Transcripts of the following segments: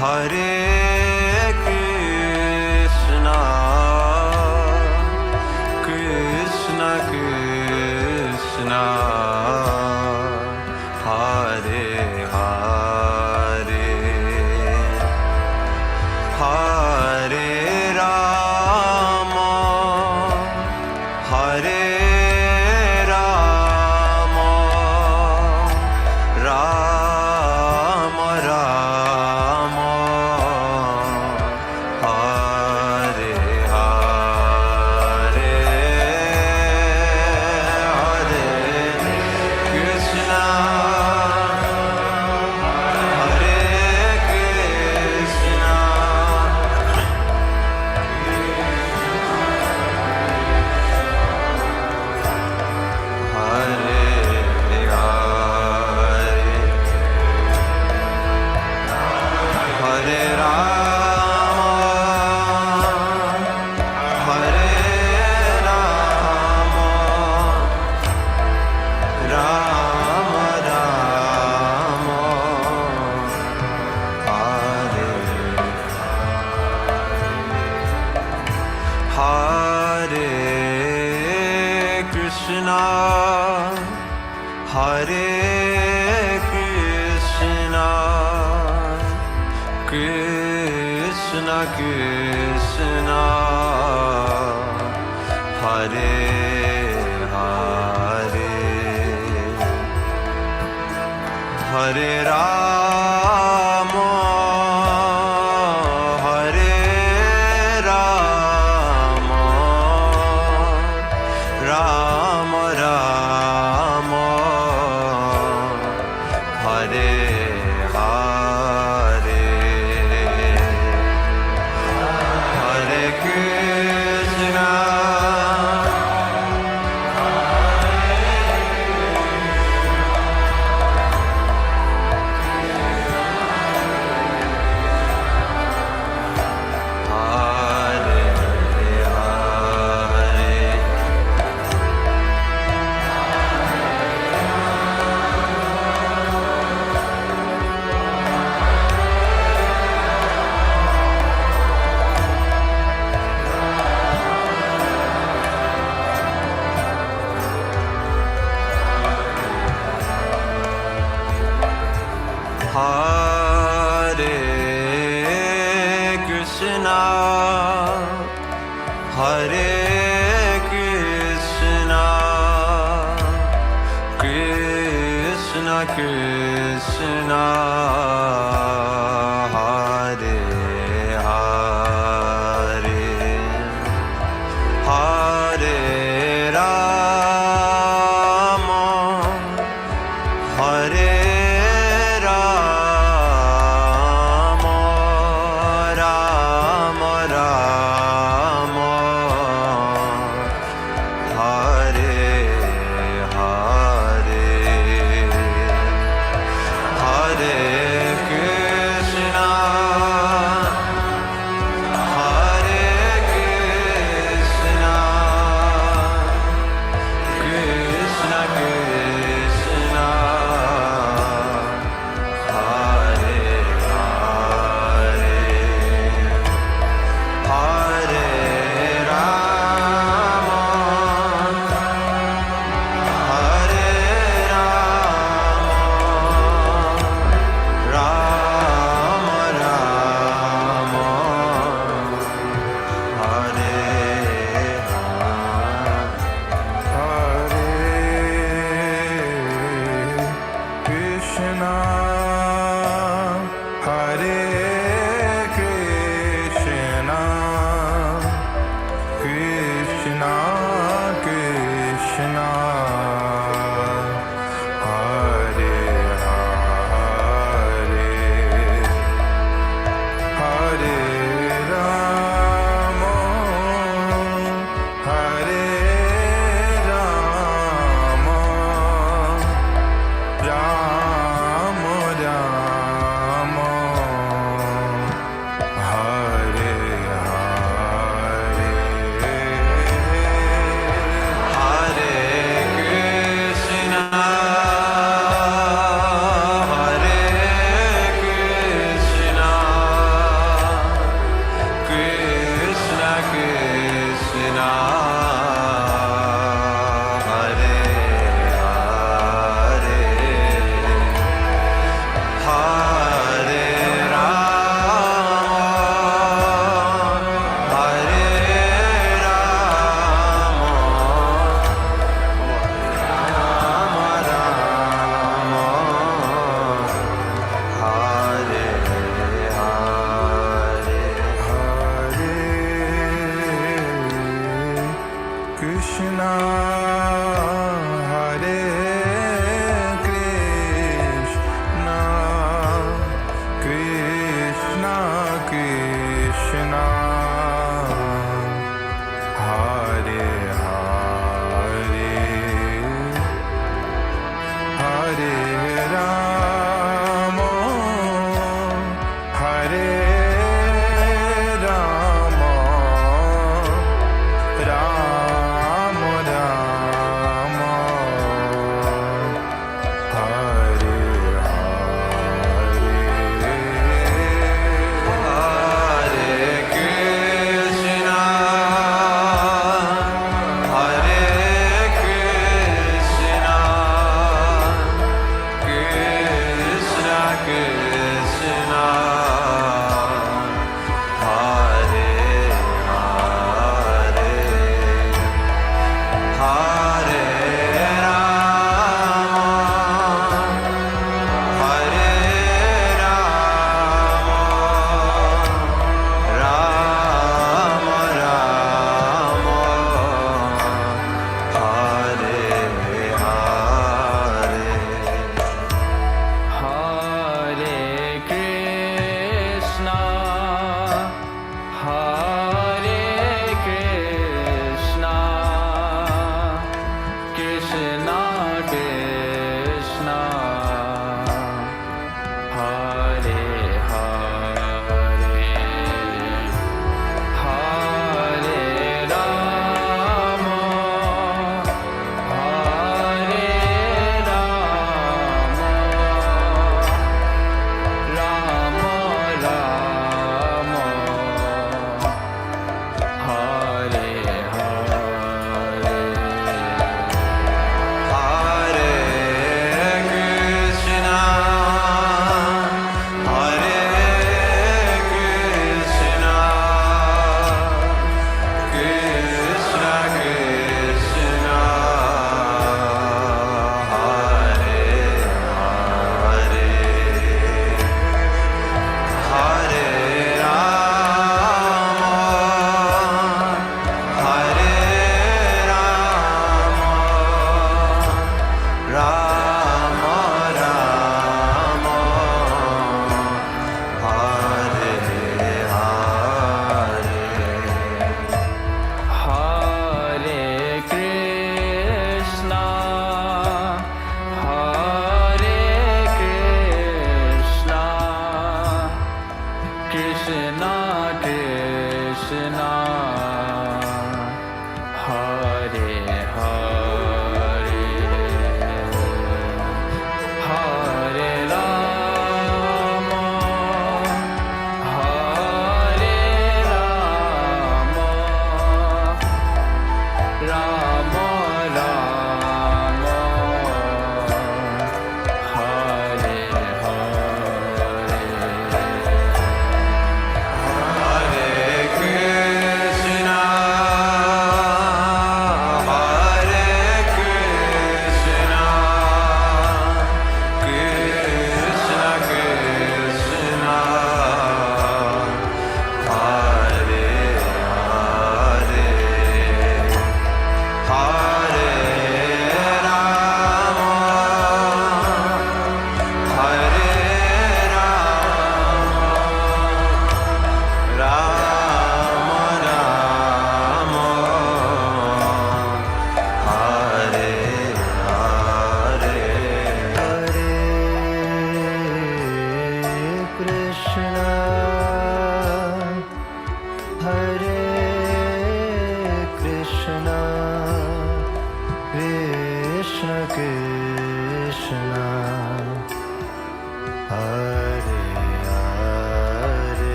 Hare Krishna, Krishna Krishna, Hare Hare, Hare Rama, Hare Rama, Rama Rama, Hare Hare, Hare Krishna, Hare Krishna, Hare Hare, Hare Rama, Hare Rama, Rama Rama, Hare Hare Krishna, Hare Krishna, Krishna Krishna, Hare Hare, Hare Rama, Hare Rama, Rama Rama, Hare Hare, Hare Krishna, Hare Hare, Hare Krishna, Hare Krishna, Krishna Krishna, Hare Hare, Hare Rama, Hare Rama, Rama Rama, Hare Hare, Hare Krishna.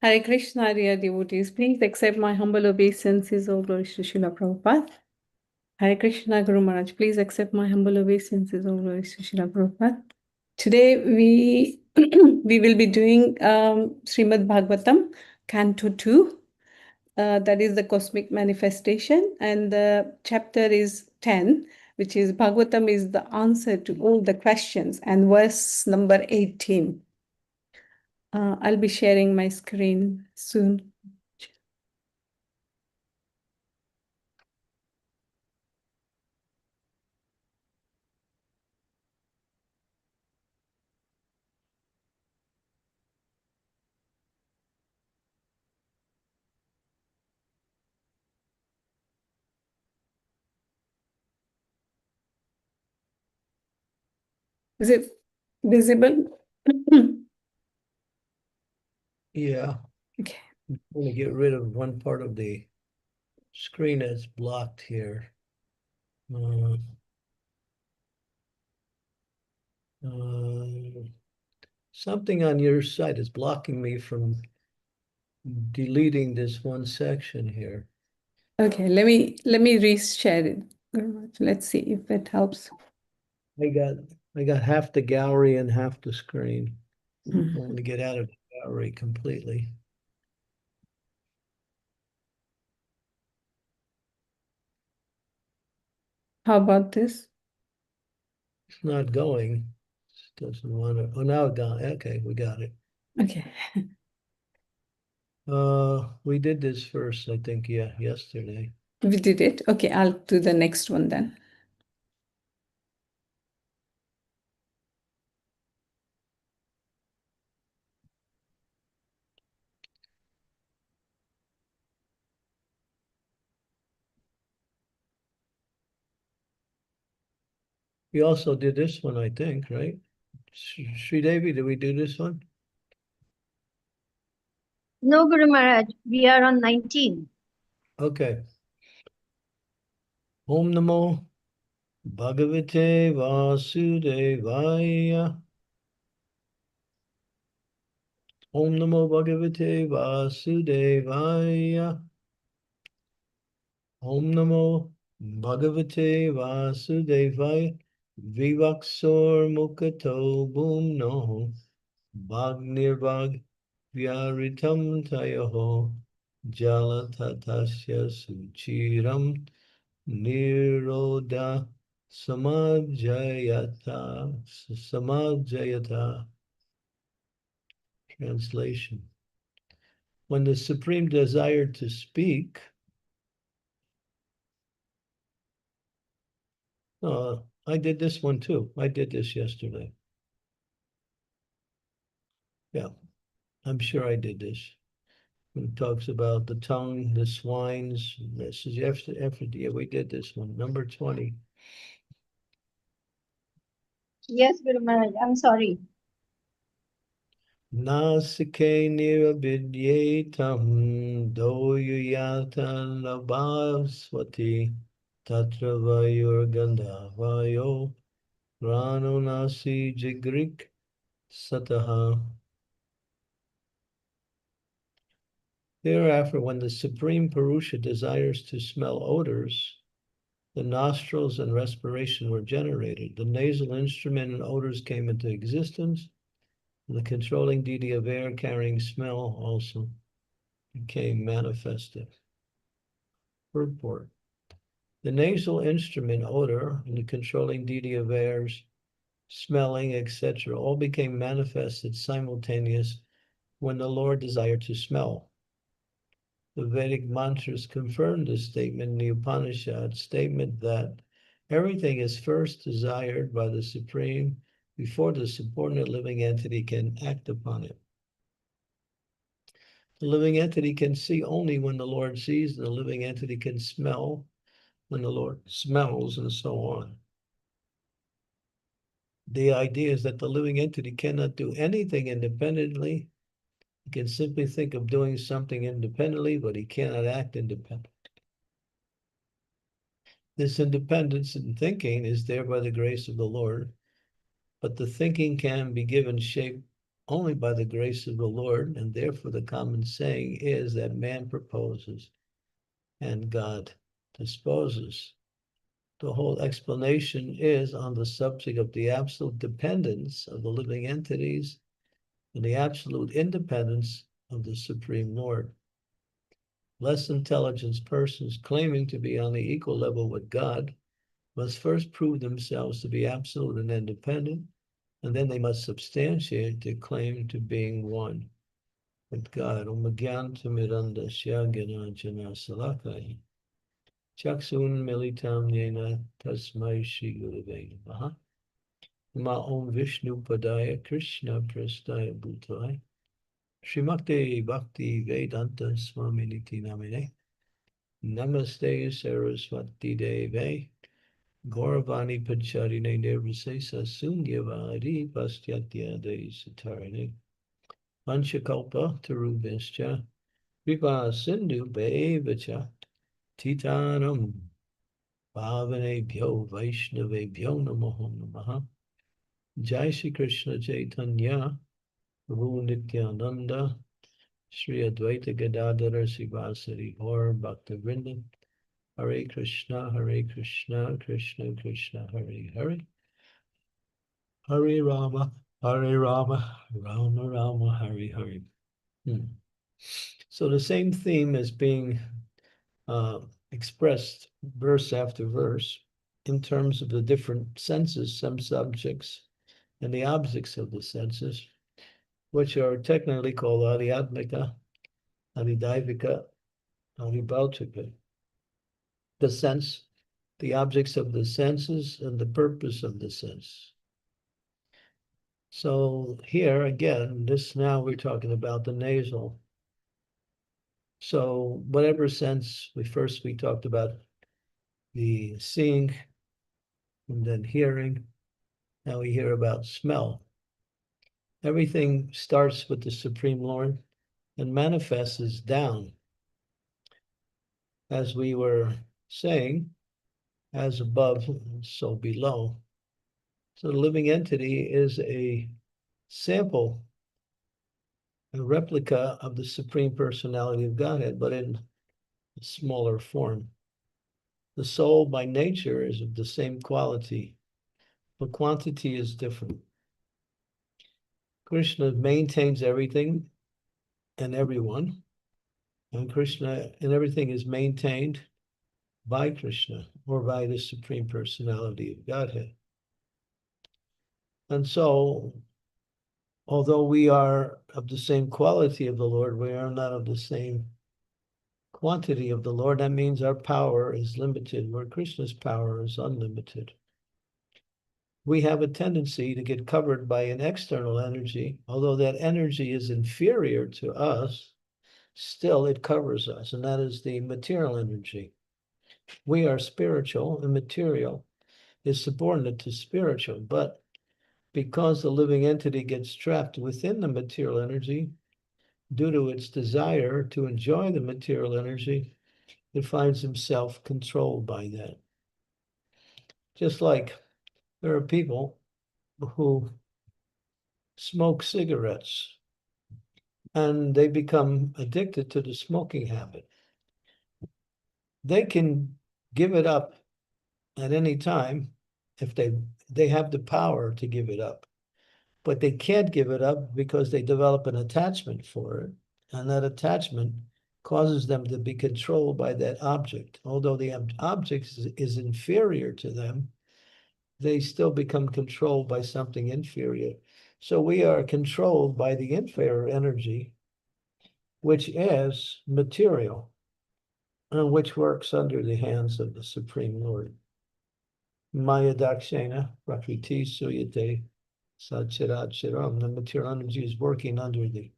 Hare Krishna, dear devotees. Please accept my humble obeisances, O glory to Srila Prabhupada. Hare Krishna, Guru Maharaj. Please accept my humble obeisances, O glory to Srila Prabhupada. Today we we will be doing Srimad Bhagavatam, Canto 2. That is the cosmic manifestation, and the chapter is 10, which is Bhagavatam is the answer to all the questions, and verse number 18. I'll be sharing my screen soon. Is it visible? Yeah. Okay. I'm going to get rid of one part of the screen that's blocked here. Something on your side is blocking me from deleting this one section here. Okay, let me reshare it. Let's see if it helps. I got half the gallery and half the screen. I Mhm. want to get out of the gallery completely. How about this? It's not going. It doesn't want to. Oh, now it gone. Okay, we got it. Okay. We did this first, I think, yeah, yesterday. We did it. Okay, I'll do the next one then. We also did this one, I think, right? Sri Devi, did we do this one? No, Guru Maharaj, we are on 19. Okay. Om Namo Bhagavate Vasudevaya. Om Namo Bhagavate Vasudevaya. Om Namo Bhagavate Vasudevaya. Vivaksor Mukato Bhum No. Bhagnirvag Vyaritam Tayoho. Jalatatasya Suchiram Niroda Samajayata. Translation. When the Supreme desired to speak, I did this one too. I did this yesterday. Yeah, I'm sure I did this. When it talks about the tongue, the swines, this is after yeah, we did this one, number 20. Yes, Guru Maharaj, I'm sorry. Nasike nirabidyetam doyuyatan labhavsvati tatra vayurgandhavayo rano nasi jigrik sataha. Thereafter, when the Supreme Purusha desires to smell odors, the nostrils and respiration were generated. The nasal instrument and odors came into existence. The controlling deity of air carrying smell also became manifested. Purport. The nasal instrument, odor, and the controlling deity of airs, smelling, etc., all became manifested simultaneous when the Lord desired to smell. The Vedic mantras confirm this statement in the Upanishad statement that everything is first desired by the Supreme before the subordinate living entity can act upon it. The living entity can see only when the Lord sees, and the living entity can smell when the Lord smells, and so on. The idea is that the living entity cannot do anything independently. He can simply think of doing something independently, but he cannot act independently. This independence in thinking is there by the grace of the Lord, but the thinking can be given shape only by the grace of the Lord, and therefore the common saying is that man proposes and God disposes. The whole explanation is on the subject of the absolute dependence of the living entities and the absolute independence of the Supreme Lord. Less intelligent persons claiming to be on the equal level with God must first prove themselves to be absolute and independent, and then they must substantiate their claim to being one with God. Miranda Shagana Jana Salakai. Chaksun Militam Yena Tasmai Shri Gurave Namaha. Ma Om Vishnu Padaya Krishna Prastaya Bhutaya. Srimakte Bhakti Vedanta Swami Niti Namine. Namaste Saraswati Deve. Gauravani Pacharine Nirvisesa Sunyavari Pastyatya De Satarine. Panchakalpa Tarubhischa. Vipa Sindhu Bevacha. Titanam Bhavanebhyo Vaishnavebhyo Namo Namaha. Jai Shri Krishna Chaitanya Prabhu Nityananda Shri Advaita Gadadhara Sivasari Gaur Bhaktivinoda Hare Krishna Krishna Krishna Hare Hare Hare Rama Rama Rama Hare Hare. So the same theme is being expressed verse after verse in terms of the different senses, some subjects, and the objects of the senses, which are technically called Adhyatmika, Adidaivika, Adibhautika. The sense, the objects of the senses, and the purpose of the sense. So here again, now we're talking about the nasal. So whatever sense, we talked about the seeing and then hearing. Now we hear about smell. Everything starts with the Supreme Lord and manifests as down. As we were saying, as above, so below. So the living entity is a sample, a replica of the Supreme Personality of Godhead, but in a smaller form. The soul by nature is of the same quality, but quantity is different. Krishna maintains everything and everyone, and Krishna and everything is maintained by Krishna or by the Supreme Personality of Godhead. And so, although we are of the same quality of the Lord, we are not of the same quantity of the Lord. That means our power is limited, where Krishna's power is unlimited. We have a tendency to get covered by an external energy, although that energy is inferior to us, still it covers us, and that is the material energy. We are spiritual, and material is subordinate to spiritual, but because the living entity gets trapped within the material energy, due to its desire to enjoy the material energy, it finds himself controlled by that. Just like there are people who smoke cigarettes and they become addicted to the smoking habit. They can give it up at any time if they have the power to give it up. But they can't give it up because they develop an attachment for it. And that attachment causes them to be controlled by that object. Although the object is inferior to them, they still become controlled by something inferior. So we are controlled by the inferior energy, which is material, and which works under the hands of the Supreme Lord. Maya Dakshena, Prakriti Suyate Satchirat Chiram. The material energy is working under the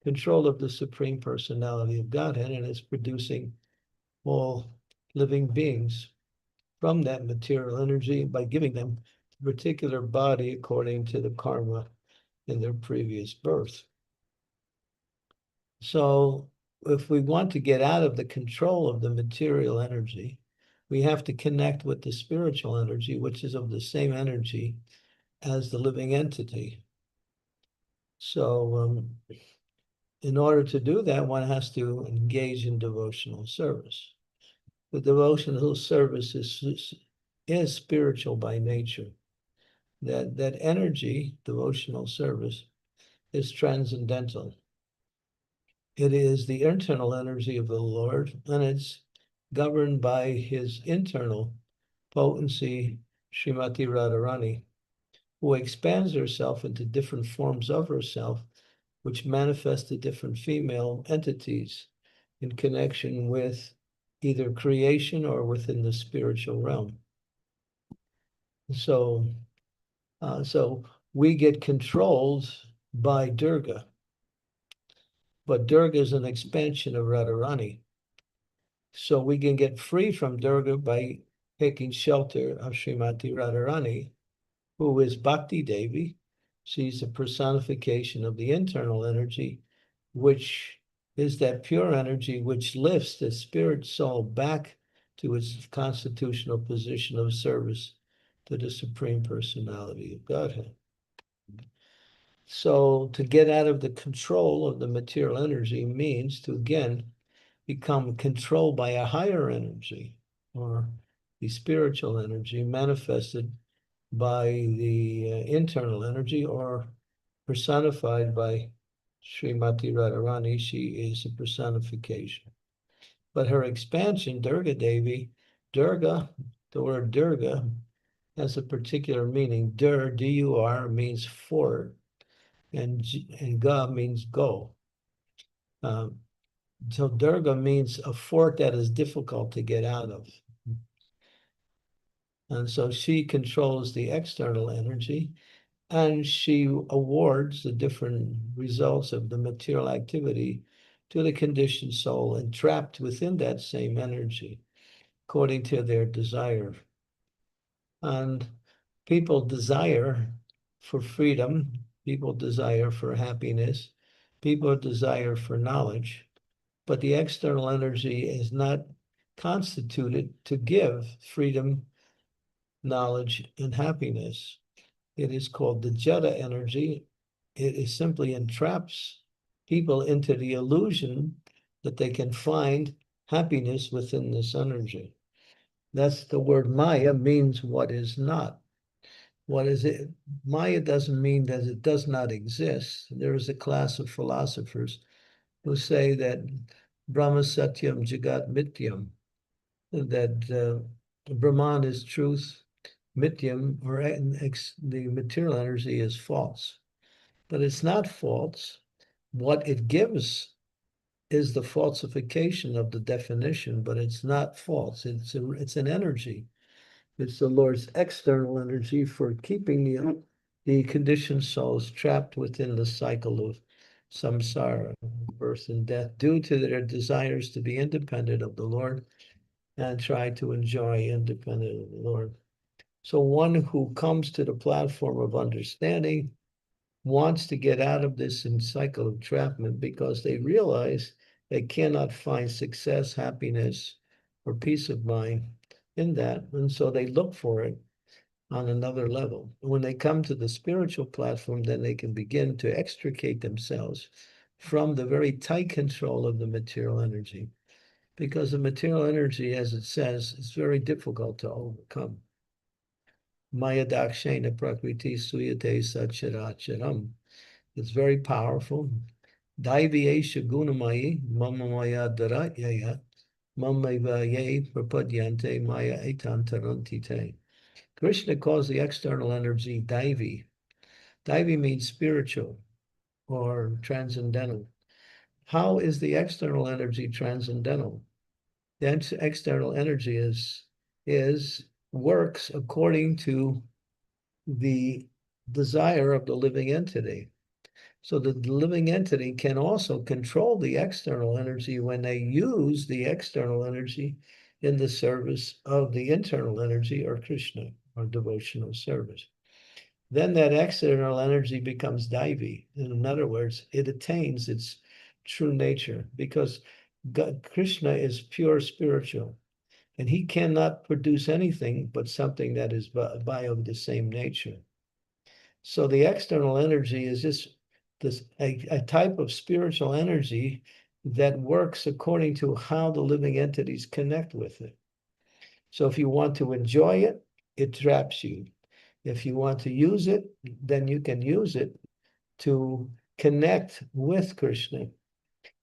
control of the Supreme Personality of Godhead, and is producing all living beings from that material energy by giving them a particular body according to the karma in their previous birth. So if we want to get out of the control of the material energy, we have to connect with the spiritual energy, which is of the same energy as the living entity. So in order to do that, one has to engage in devotional service. The devotional service is spiritual by nature. That energy, devotional service, is transcendental. It is the internal energy of the Lord, and it's governed by his internal potency, Srimati Radharani, who expands herself into different forms of herself, which manifest the different female entities in connection with either creation or within the spiritual realm. So we get controlled by Durga, but Durga is an expansion of Radharani. So we can get free from Durga by taking shelter of Srimati Radharani, who is Bhakti Devi. She's a personification of the internal energy, which is that pure energy which lifts the spirit soul back to its constitutional position of service to the Supreme Personality of Godhead. So to get out of the control of the material energy means to, again, become controlled by a higher energy, or the spiritual energy manifested by the internal energy, or personified by Srimati Radharani. She is a personification. But her expansion, Durga Devi, Durga, the word Durga has a particular meaning. D-U-R, means forward, and Ga means go. So Durga means a fort that is difficult to get out of. And so she controls the external energy, and she awards the different results of the material activity to the conditioned soul entrapped within that same energy, according to their desire. And people desire for freedom, people desire for happiness, people desire for knowledge, but the external energy is not constituted to give freedom, knowledge, and happiness. It is called the Jada energy. It is simply entraps people into the illusion that they can find happiness within this energy. That's the word Maya, means what is not. What is it? Maya doesn't mean that it does not exist. There is a class of philosophers who say that Brahma Satyam Jagat Mityam, that Brahman is truth, Mityam, or the material energy, is false. But it's not false. What it gives is the falsification of the definition, but it's not false. It's an energy. It's the Lord's external energy for keeping the conditioned souls trapped within the cycle of samsara, birth and death, due to their desires to be independent of the Lord and try to enjoy independent of the Lord. So one who comes to the platform of understanding wants to get out of this cycle of entrapment because they realize they cannot find success, happiness, or peace of mind in that. And so they look for it on another level. When they come to the spiritual platform, then they can begin to extricate themselves from the very tight control of the material energy. Because the material energy, as it says, is very difficult to overcome. Maya dakshena prakriti suyate sacharacharam. It's very powerful. Daiviyesha gunamayi mama maya daratyaya mamaiva ye prapadyante maya etantarantite. Krishna calls the external energy Daivi. Daivi means spiritual or transcendental. How is the external energy transcendental? The external energy works according to the desire of the living entity. So the living entity can also control the external energy when they use the external energy in the service of the internal energy, or Krishna, or devotional service. Then that external energy becomes Daivi. In other words, it attains its true nature, because Krishna is pure spiritual, and he cannot produce anything but something that is of the same nature. So the external energy is just a type of spiritual energy that works according to how the living entities connect with it. So if you want to enjoy it, it traps you. If you want to use it, then you can use it to connect with Krishna.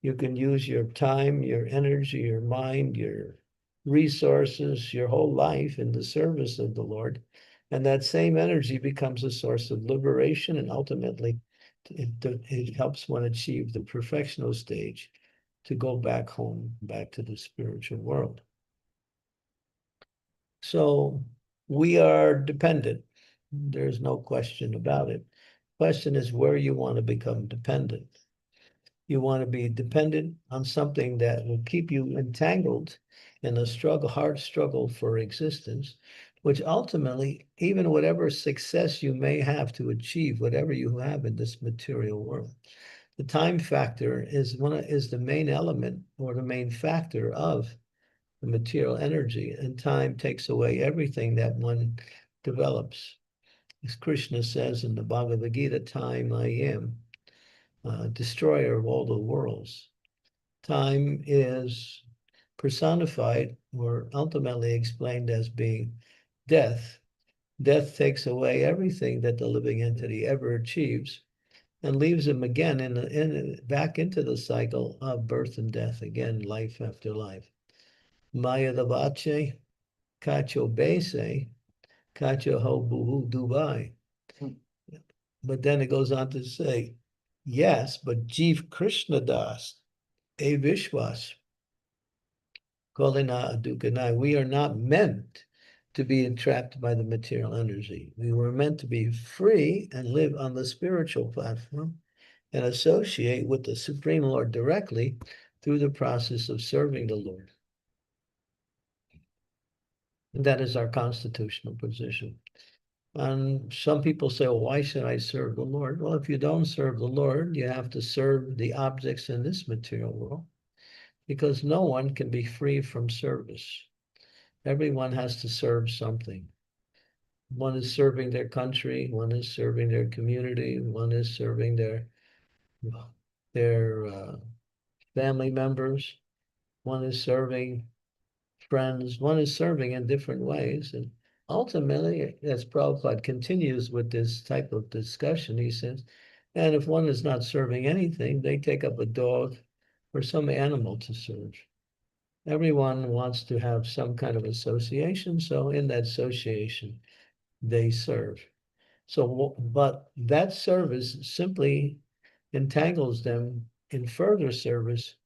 You can use your time, your energy, your mind, your resources, your whole life in the service of the Lord. And that same energy becomes a source of liberation, and ultimately it helps one achieve the perfectional stage to go back home, back to the spiritual world. So we are dependent. There's no question about it. Question is where you want to become dependent. You want to be dependent on something that will keep you entangled in a struggle, hard struggle for existence, which ultimately, even whatever success you may have to achieve, whatever you have in this material world, the time factor is the main element or the main factor of the material energy, and time takes away everything that one develops. As Krishna says in the Bhagavad Gita, time I am, destroyer of all the worlds. Time is personified or ultimately explained as being death. Death takes away everything that the living entity ever achieves and leaves him again back into the cycle of birth and death, again, life after life. Maya Lavache, Kacho Bese, Kacho Ho Buhu Dubai. But then it goes on to say, yes, but Jeev Krishna Das, A Vishwas, Kolina Adukanai, we are not meant to be entrapped by the material energy. We were meant to be free and live on the spiritual platform and associate with the Supreme Lord directly through the process of serving the Lord. And that is our constitutional position. And some people say, well, why should I serve the Lord? Well, if you don't serve the Lord, you have to serve the objects in this material world, because no one can be free from service. Everyone has to serve something. One is serving their country, one is serving their community, one is serving their family members, one is serving friends, one is serving in different ways. And ultimately, as Prabhupada continues with this type of discussion, he says, and if one is not serving anything, they take up a dog or some animal to serve. Everyone wants to have some kind of association, so in that association, they serve. So, but that service simply entangles them in further service,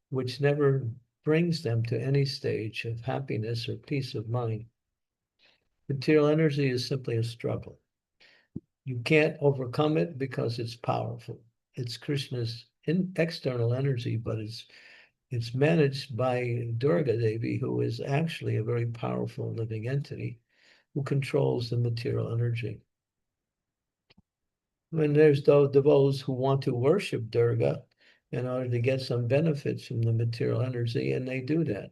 which never brings them to any stage of happiness or peace of mind. Material energy is simply a struggle. You can't overcome it because it's powerful. It's Krishna's external energy, but it's managed by Durga Devi, who is actually a very powerful living entity who controls the material energy. When there's those who want to worship Durga in order to get some benefits from the material energy, and they do that.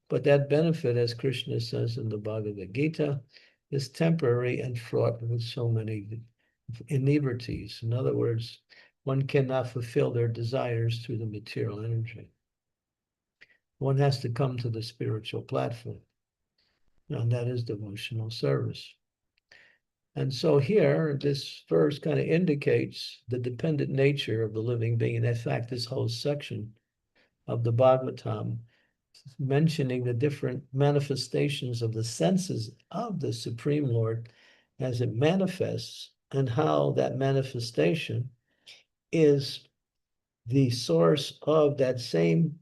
But that benefit, as Krishna says in the Bhagavad Gita, is temporary and fraught with so many inebrities. In other words, one cannot fulfill their desires through the material energy. One has to come to the spiritual platform, and that is devotional service. And so here, this verse kind of indicates the dependent nature of the living being. In fact, this whole section of the Bhagavatam, mentioning the different manifestations of the senses of the Supreme Lord as it manifests, and how that manifestation is the source of that same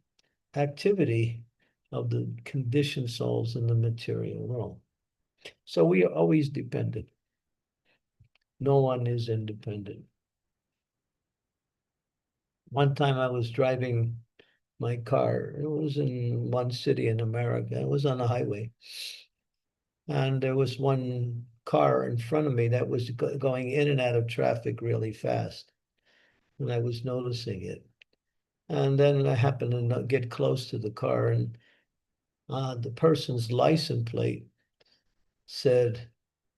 activity of the conditioned souls in the material world. So we are always dependent. No one is independent. One time I was driving my car. It was in one city in America. It was on the highway. And there was one car in front of me that was going in and out of traffic really fast. And I was noticing it. And then I happened to get close to the car, and the person's license plate said,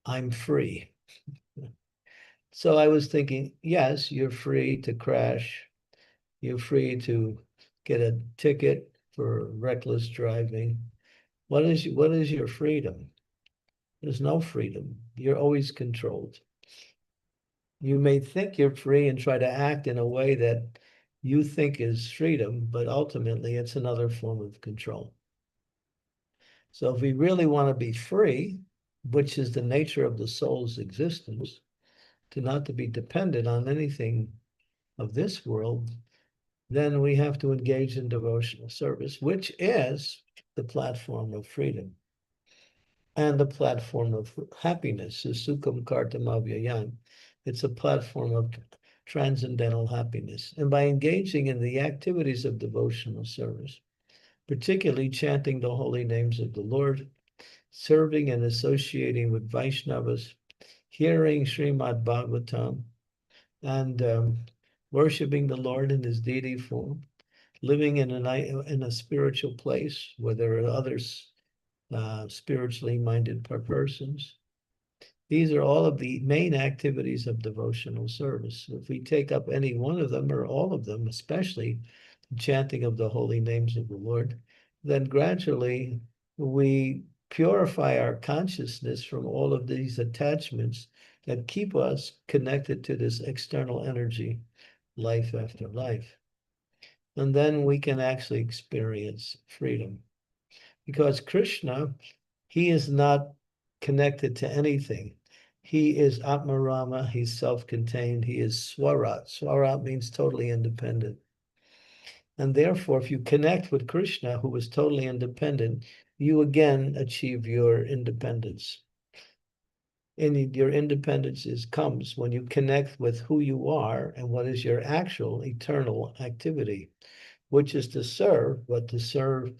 "I'm free." So I was thinking, yes, you're free to crash. You're free to get a ticket for reckless driving. What is your freedom? There's no freedom. You're always controlled. You may think you're free and try to act in a way that you think is freedom, but ultimately it's another form of control. So if we really want to be free, which is the nature of the soul's existence, to not to be dependent on anything of this world, then we have to engage in devotional service, which is the platform of freedom and the platform of happiness, Sukham Kartamavyayan. It's a platform of transcendental happiness. And by engaging in the activities of devotional service, particularly chanting the holy names of the Lord, serving and associating with Vaishnavas, hearing Srimad Bhagavatam, and worshiping the Lord in his deity form, living in a spiritual place where there are others spiritually minded persons. These are all of the main activities of devotional service. If we take up any one of them or all of them, especially the chanting of the holy names of the Lord, then gradually we purify our consciousness from all of these attachments that keep us connected to this external energy, life after life. And then we can actually experience freedom. Because Krishna, he is not connected to anything. He is Atmarama, he's self-contained, he is Swarat. Swarat means totally independent. And therefore, if you connect with Krishna, who is totally independent, you again achieve your independence. And your independence comes when you connect with who you are and what is your actual eternal activity, which is to serve, but to serve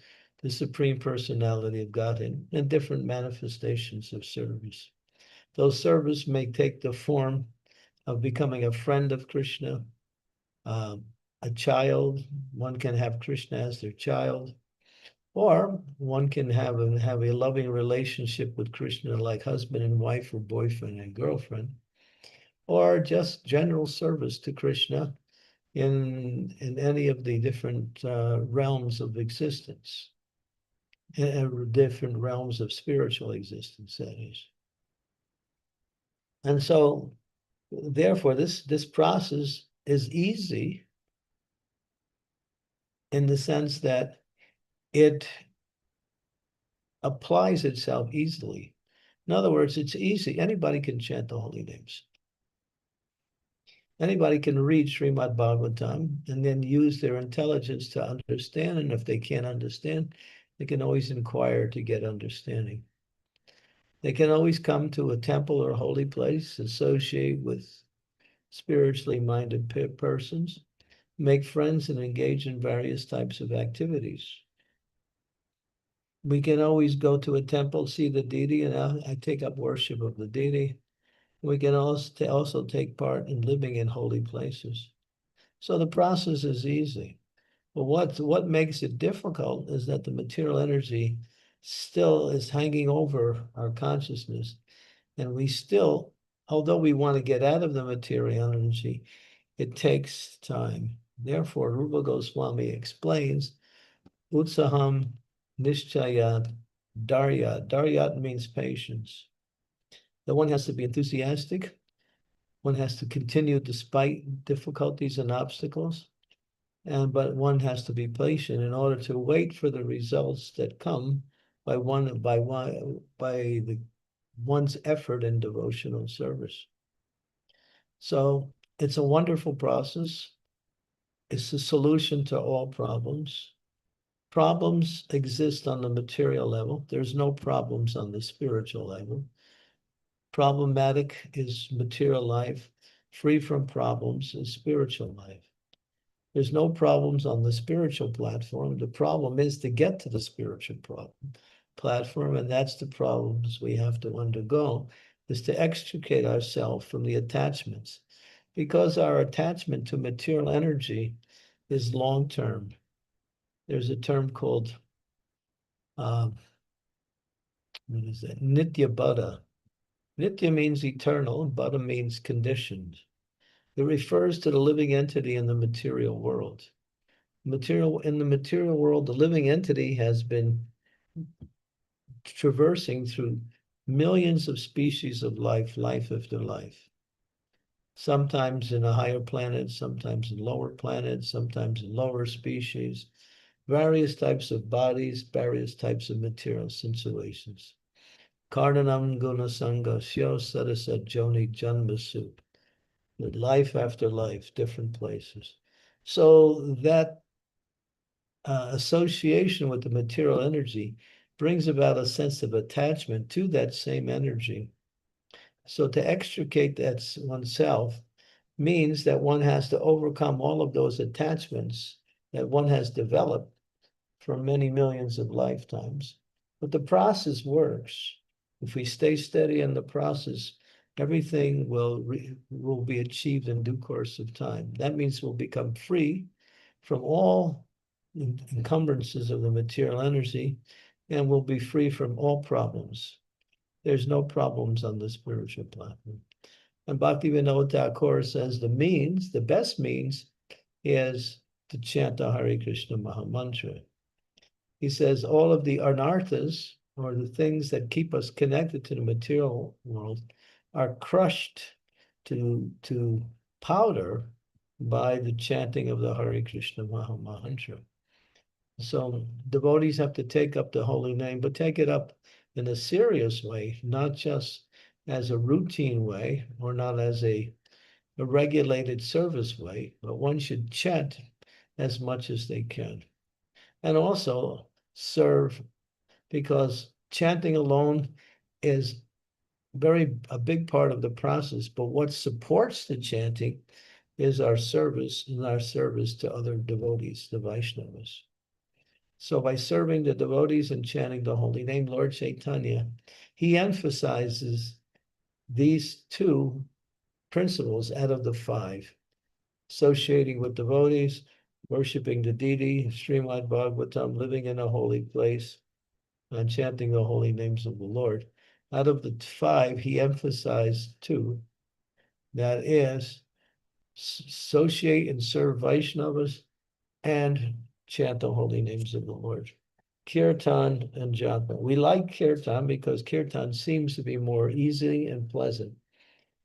the Supreme Personality of Godhead in different manifestations of service. Those service may take the form of becoming a friend of Krishna, a child. One can have Krishna as their child, or one can have a loving relationship with Krishna like husband and wife or boyfriend and girlfriend, or just general service to Krishna in any of the different realms of existence, different realms of spiritual existence, that is. And so, therefore, this process is easy in the sense that it applies itself easily. In other words, it's easy. Anybody can chant the holy names. Anybody can read Srimad Bhagavatam and then use their intelligence to understand. And if they can't understand, they can always inquire to get understanding. They can always come to a temple or a holy place, associate with spiritually minded persons, make friends, and engage in various types of activities. We can always go to a temple, see the deity, and I take up worship of the deity. We can also take part in living in holy places. So the process is easy. But what makes it difficult is that the material energy still is hanging over our consciousness. And we still, although we want to get out of the material energy, it takes time. Therefore, Rupa Goswami explains, Utsaham Nishchayat Daryat. Daryat means patience. That one has to be enthusiastic. One has to continue despite difficulties and obstacles. But one has to be patient in order to wait for the results that come by one's effort in devotional service. So it's a wonderful process. It's the solution to all problems. Problems exist on the material level. There's no problems on the spiritual level. Problematic is material life. Free from problems is spiritual life. There's no problems on the spiritual platform. The problem is to get to the spiritual platform, and that's the problems we have to undergo, is to extricate ourselves from the attachments. Because our attachment to material energy is long-term. There's a term called, what is that? Nitya Buddha. Nitya means eternal, Bada means conditioned. It refers to the living entity in the material world. In the material world, the living entity has been traversing through millions of species of life, life after life. Sometimes in a higher planet, sometimes in lower planets, sometimes in lower species, various types of bodies, various types of material situations. Karnanam gunasanga syo sadasa joni janmasu. Life after life, different places. So that association with the material energy brings about a sense of attachment to that same energy. So to extricate that oneself means that one has to overcome all of those attachments that one has developed for many millions of lifetimes. But the process works. If we stay steady in the process, everything will be achieved in due course of time. That means we'll become free from all encumbrances of the material energy, and we'll be free from all problems. There's no problems on the spiritual platform. And Bhaktivinoda Thakur says the best means is to chant the Hare Krishna Maha Mantra. He says all of the anarthas, or the things that keep us connected to the material world, are crushed to powder by the chanting of the Hare Krishna Maha Mantra. So devotees have to take up the holy name, but take it up in a serious way, not just as a routine way or not as a regulated service way, but one should chant as much as they can. And also serve, because chanting alone is a big part of the process, but what supports the chanting is our service and our service to other devotees, the Vaishnavas. So by serving the devotees and chanting the holy name, Lord Chaitanya, he emphasizes these two principles out of the five: associating with devotees, worshiping the deity, Srimad Bhagavatam, living in a holy place, and chanting the holy names of the Lord. Out of the five, he emphasized two. That is, associate and serve Vaishnavas and chant the holy names of the Lord. Kirtan and japa. We like kirtan because kirtan seems to be more easy and pleasant.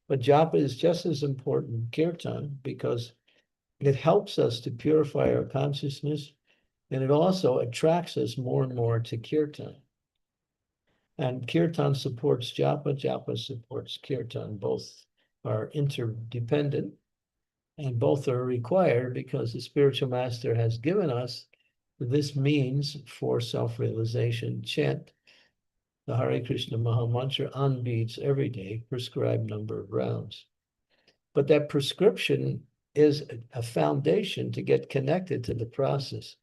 But japa is just as important, kirtan, because it helps us to purify our consciousness, and it also attracts us more and more to kirtan. And kirtan supports japa, japa supports kirtan. Both are interdependent, and both are required because the spiritual master has given us this means for self-realization. Chant the Hare Krishna Maha Mantra on beads every day, prescribed number of rounds. But that prescription is a foundation to get connected to the process.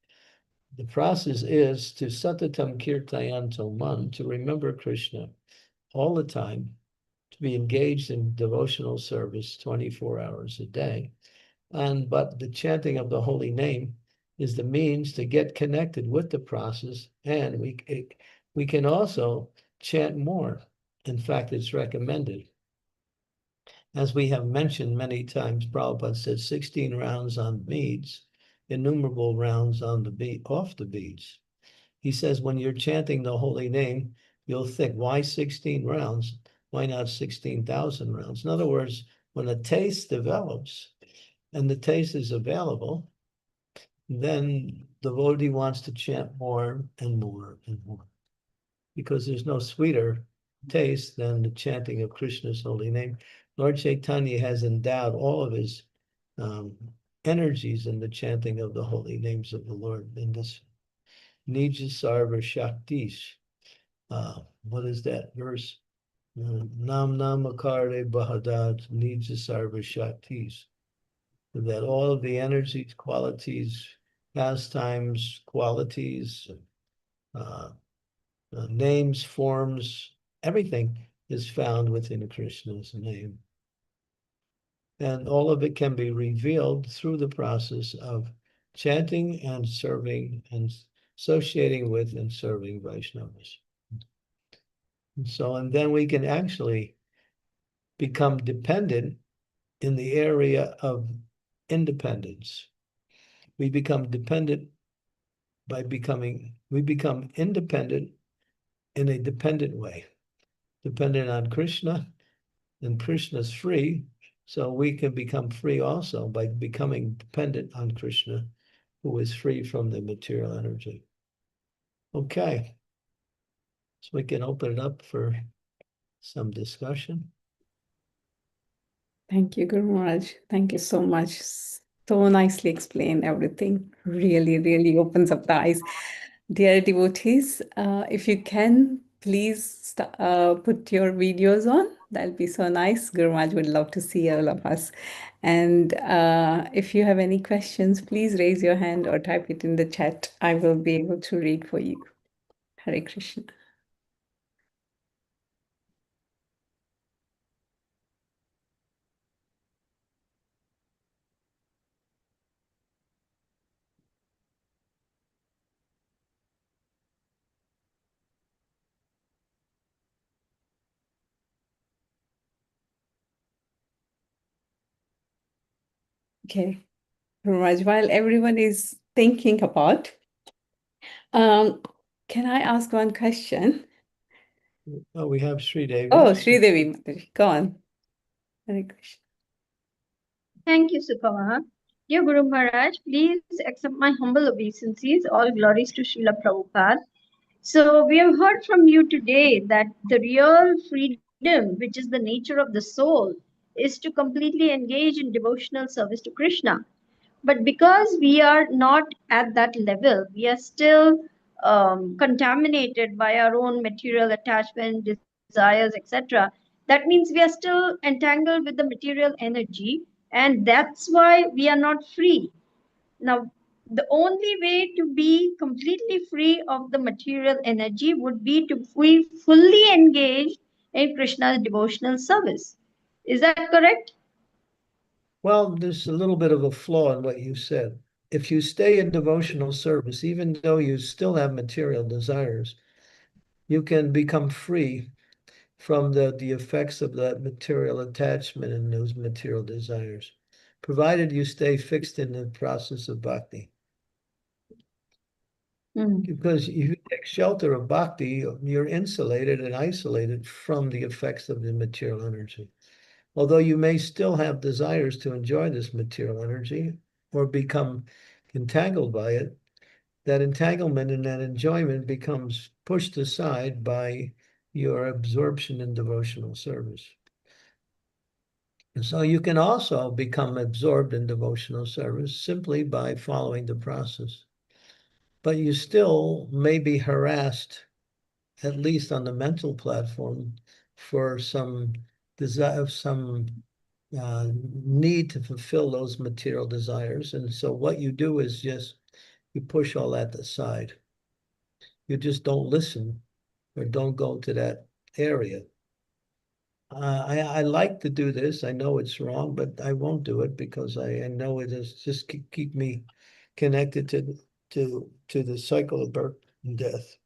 The process is to satatam kirtayanto man, to remember Krishna all the time, to be engaged in devotional service 24 hours a day. But the chanting of the holy name is the means to get connected with the process, and we can also chant more. In fact, it's recommended. As we have mentioned many times, Prabhupada said 16 rounds on beads, innumerable rounds on off the beads. He says when you're chanting the holy name, you'll think, why 16 rounds? Why not 16,000 rounds? In other words, when a taste develops and the taste is available, then the devotee wants to chant more and more and more, because there's no sweeter taste than the chanting of Krishna's holy name. Lord Chaitanya has endowed all of his energies in the chanting of the holy names of the Lord in this Nija Sarva Shaktish. What is that verse? Nam Namakare Bahadat Nija Sarva Shaktish. That all of the energies, qualities, pastimes, qualities, names, forms, everything is found within Krishna's name. And all of it can be revealed through the process of chanting and serving and associating with and serving Vaishnavas. And then we can actually become dependent in the area of independence. We become dependent we become independent in a dependent way, dependent on Krishna, and Krishna's free, so we can become free also by becoming dependent on Krishna, who is free from the material energy. Okay, so we can open it up for some discussion. Thank you, Guru Maharaj. Thank you so much. So nicely explained everything. Really, really opens up the eyes. Dear devotees, if you can, please put your videos on. That'll be so nice. Guru Maharaj would love to see all of us. And if you have any questions, please raise your hand or type it in the chat. I will be able to read for you. Hare Krishna. Okay, Raj, while everyone is thinking about, can I ask one question? Oh, we have Sri Devi. Oh, Sri Devi Mataji, go on. Hare Krishna. Thank you, Sukama. Dear Guru Maharaj, please accept my humble obeisances. All glories to Srila Prabhupada. So we have heard from you today that the real freedom, which is the nature of the soul, is to completely engage in devotional service to Krishna. But because we are not at that level, we are still contaminated by our own material attachment, desires, etc. That means we are still entangled with the material energy, and that's why we are not free. Now, the only way to be completely free of the material energy would be to be fully engaged in Krishna's devotional service. Is that correct? Well, there's a little bit of a flaw in what you said. If you stay in devotional service, even though you still have material desires, you can become free from the effects of that material attachment and those material desires, provided you stay fixed in the process of bhakti. Because if you take shelter of bhakti, you're insulated and isolated from the effects of the material energy. Although you may still have desires to enjoy this material energy or become entangled by it, that entanglement and that enjoyment becomes pushed aside by your absorption in devotional service. And so you can also become absorbed in devotional service simply by following the process. But you still may be harassed, at least on the mental platform, for some desire, some need to fulfill those material desires. And so what you do is just, you push all that aside. You just don't listen or don't go to that area. I like to do this. I know it's wrong, but I won't do it because I know it is just keep me connected to the cycle of birth and death.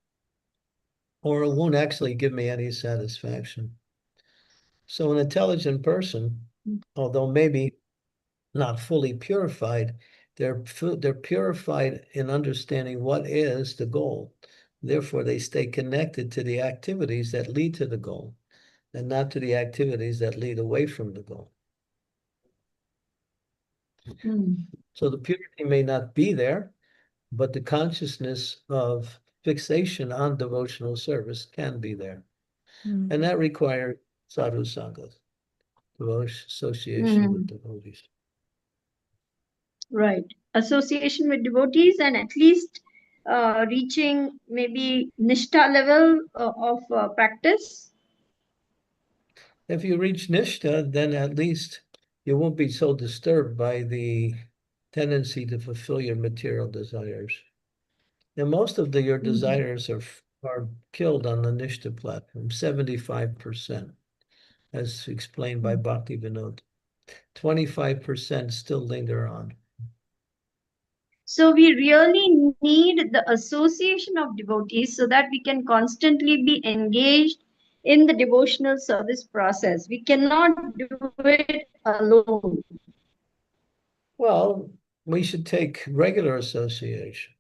Or it won't actually give me any satisfaction. So an intelligent person, although maybe not fully purified, they're purified in understanding what is the goal. Therefore, they stay connected to the activities that lead to the goal and not to the activities that lead away from the goal. So the purity may not be there, but the consciousness of fixation on devotional service can be there. And that requires sadhu sangha, association with devotees. Right. Association with devotees and at least reaching maybe Nishtha level of practice. If you reach Nishtha, then at least you won't be so disturbed by the tendency to fulfill your material desires. And most of your desires are killed on the Nishtha platform, 75%, as explained by Bhakti Vinod. 25% still linger on. So we really need the association of devotees so that we can constantly be engaged in the devotional service process. We cannot do it alone. Well, we should take regular association.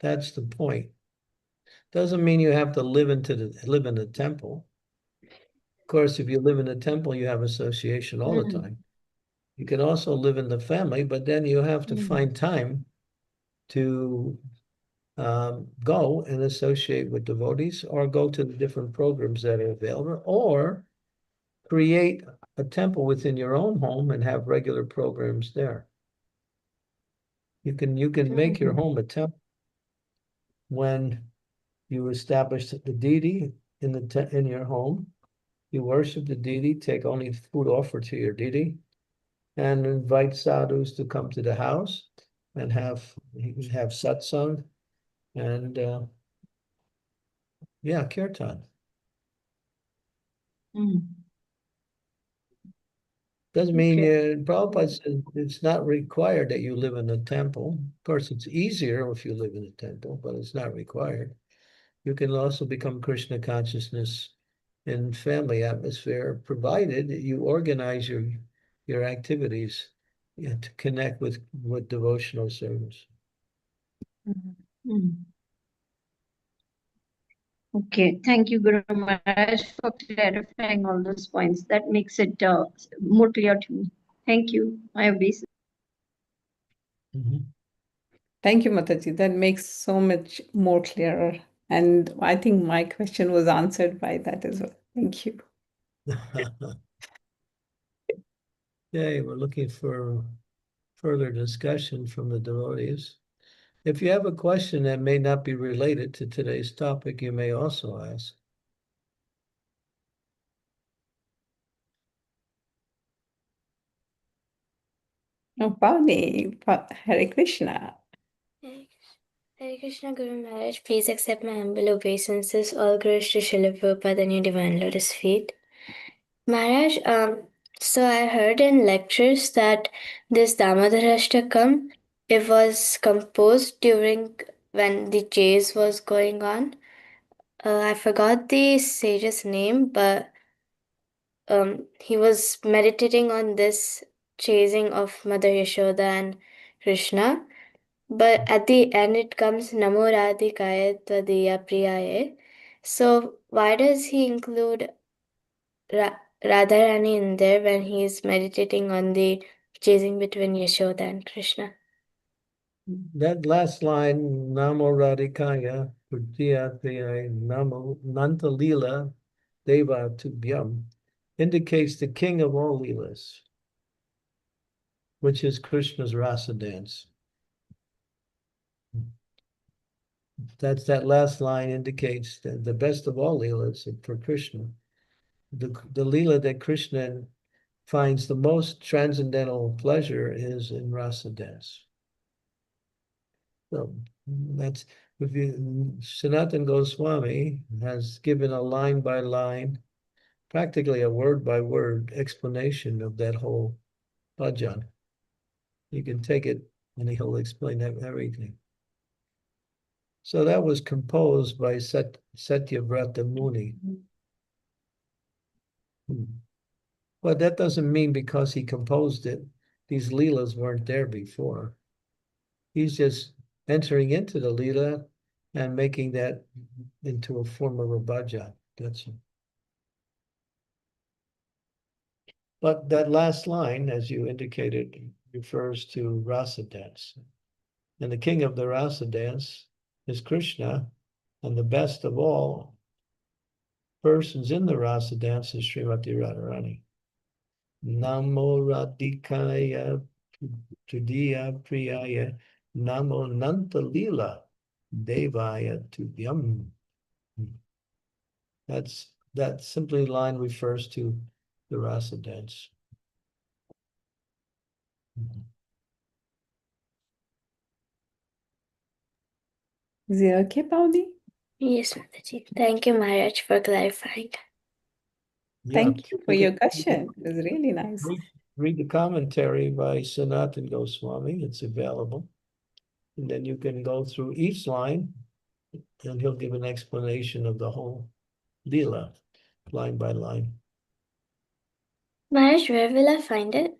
That's the point. Doesn't mean you have to live in the temple. Of course, if you live in a temple, you have association all the time. You can also live in the family, but then you have to find time to go and associate with devotees or go to the different programs that are available, or create a temple within your own home and have regular programs there. You can make your home a temple when you establish the deity in your home. You worship the deity, take only food offered to your deity, and invite sadhus to come to the house and have satsang and kirtan. Doesn't mean Prabhupada says it's not required that you live in a temple. Of course, it's easier if you live in a temple, but it's not required. You can also become Krishna consciousness in family atmosphere, provided you organize your activities to connect with devotional service. Okay, thank you, Guru Maharaj, for clarifying all those points. That makes it more clear to me. Thank you. I obeys. Thank you, Mataji. That makes so much more clearer. And I think my question was answered by that as well. Thank you. Okay, we're looking for further discussion from the devotees. If you have a question that may not be related to today's topic, you may also ask. Oh, Pavni, Hare Krishna. Hare Krishna Guru Maharaj, please accept my humble obeisances. All glories to Srila Prabhupada and your divine lotus feet. Maharaj, so I heard in lectures that this Damodarashtakam, it was composed during when the chase was going on. I forgot the sage's name, but he was meditating on this chasing of Mother Yashoda and Krishna. But at the end, it comes Namo Radhikaya Tvadiya Priyaye. So why does he include Radharani in there when he's meditating on the chasing between Yashoda and Krishna? That last line, Namo Radhikaya Tvadiya Priyaye Namo Nanta Lila Deva Tubhyam, indicates the king of all leelas, which is Krishna's rasa dance. That last line indicates that the best of all leelas for Krishna. The leela that Krishna finds the most transcendental pleasure is in rasa dance. So that's Sanatana Goswami has given a line by line, practically a word by word explanation of that whole bhajan. You can take it and he'll explain everything. So that was composed by Satyavrata Muni. But that doesn't mean because he composed it, these leelas weren't there before. He's just entering into the leela and making that into a form of a bhajan. That's it. But that last line, as you indicated, refers to rasa dance. And the king of the rasa dance is Krishna, and the best of all persons in the rasa dance is Srimati Radharani. Namo Radhikaya Tudiya Priyaya Namo Nanta Lila Devaya Tubhyam. That simply line refers to the rasa dance. Is it okay, Pavni? Yes, Mataji. Thank you, Maharaj, for clarifying. Thank you for your question. It was really nice. Read the commentary by Sanatana Goswami. It's available. And then you can go through each line and he'll give an explanation of the whole Leela. line by line. Maharaj, where will I find it?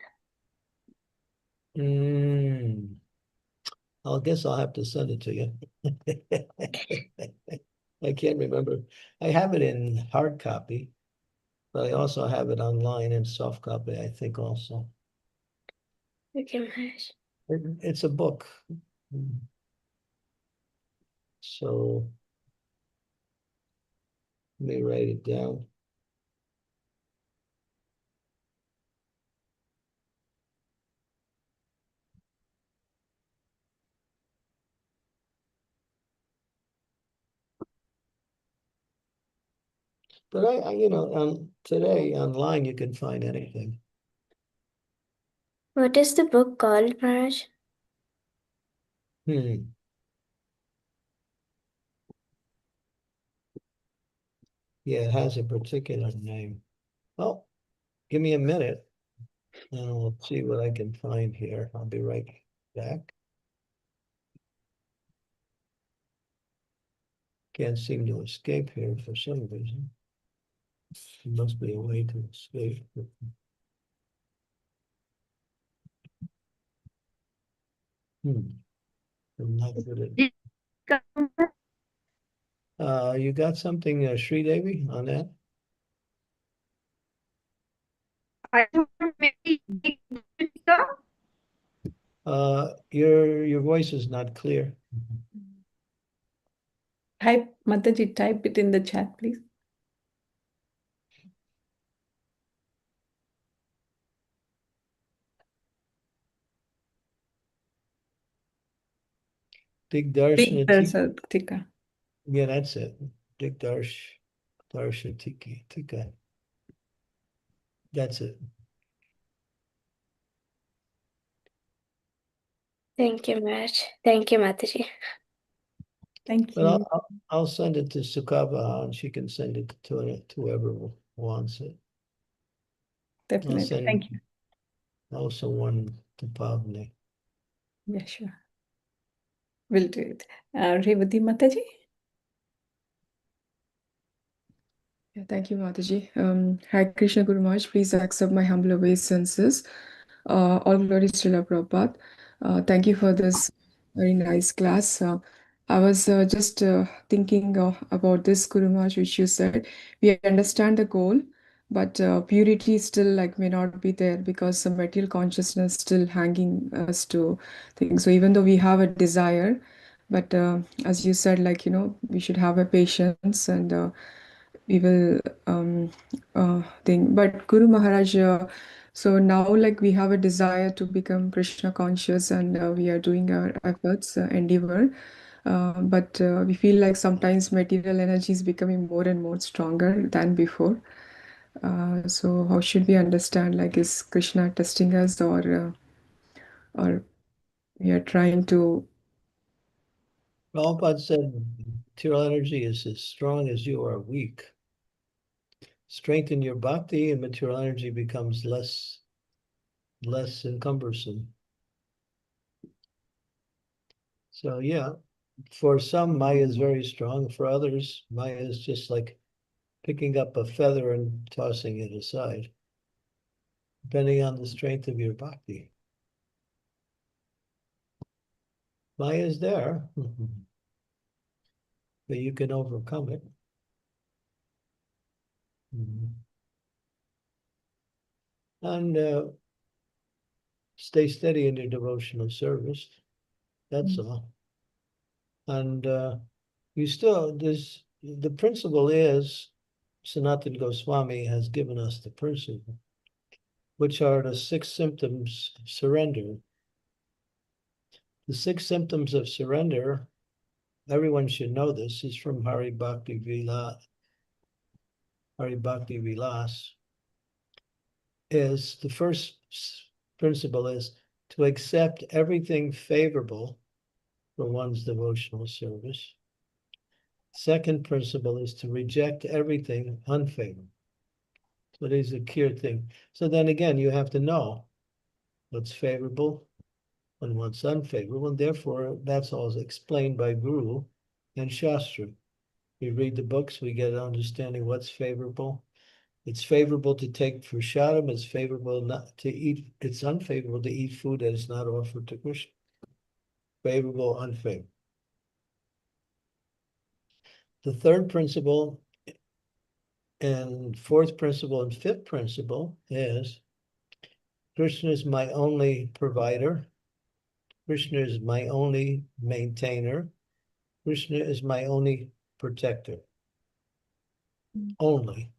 I guess I'll have to send it to you. I can't remember. I have it in hard copy, but I also have it online in soft copy, I think also. Okay, Maharaj. It's a book. So let me write it down. But today online you can find anything. What is the book called, Maharaj? Yeah, it has a particular name. Well, give me a minute and I'll see what I can find here. I'll be right back. Can't seem to escape here for some reason. There must be a way to escape. I'm not good at. You got something, Sri Devi, on that? I thought maybe Your voice is not clear. Mataji, type it in the chat, please. Digdarshatika. Yeah, that's it. Digdarshatika. That's it. Thank you, Maharaj. Thank you, Mataji. Thank But you. I'll send it to Sukaba and she can send it to whoever wants it. I'll Definitely. send Thank you. also one to Pavni. Yeah, sure. We'll do it. Revati Mataji. Yeah, thank you, Mataji. Hare Krishna Guru Maharaj, please accept my humble obeisances. All glories to Srila Prabhupada. Thank you for this very nice class. I was just thinking about this Guru Maharaj, which you said. We understand the goal, but purity still may not be there because some material consciousness still hanging us to things. So even though we have a desire, but as you said, we should have a patience and we will think. But Guru Maharaj, so now we have a desire to become Krishna conscious and we are doing our efforts, endeavor. But we feel like sometimes material energy is becoming more and more stronger than before. So how should we understand? Is Krishna testing us, or we are trying to? Prabhupada said, material energy is as strong as you are weak. Strengthen your bhakti and material energy becomes less encumbersome. So yeah, for some Maya is very strong. For others, Maya is just like picking up a feather and tossing it aside, depending on the strength of your bhakti. Maya is there, but you can overcome it. And stay steady in your devotional service. That's all. And you still, the principle is, Sanatana Goswami has given us the principle, which are the 6 symptoms of surrender. The 6 symptoms of surrender, everyone should know this, is from Hari Bhakti Vilas, is the first principle is to accept everything favorable for one's devotional service. Second principle is to reject everything unfavorable. So these are key things. So then again, you have to know what's favorable and what's unfavorable, and therefore that's all explained by Guru and Shastra. We read the books, we get an understanding what's favorable, It's favorable to take prasadam, it's favorable not to eat, it's unfavorable to eat food that is not offered to Krishna. Favorable, unfavorable. The third principle and fourth principle and fifth principle is Krishna is my only provider. Krishna is my only maintainer. Krishna is my only protector. Only.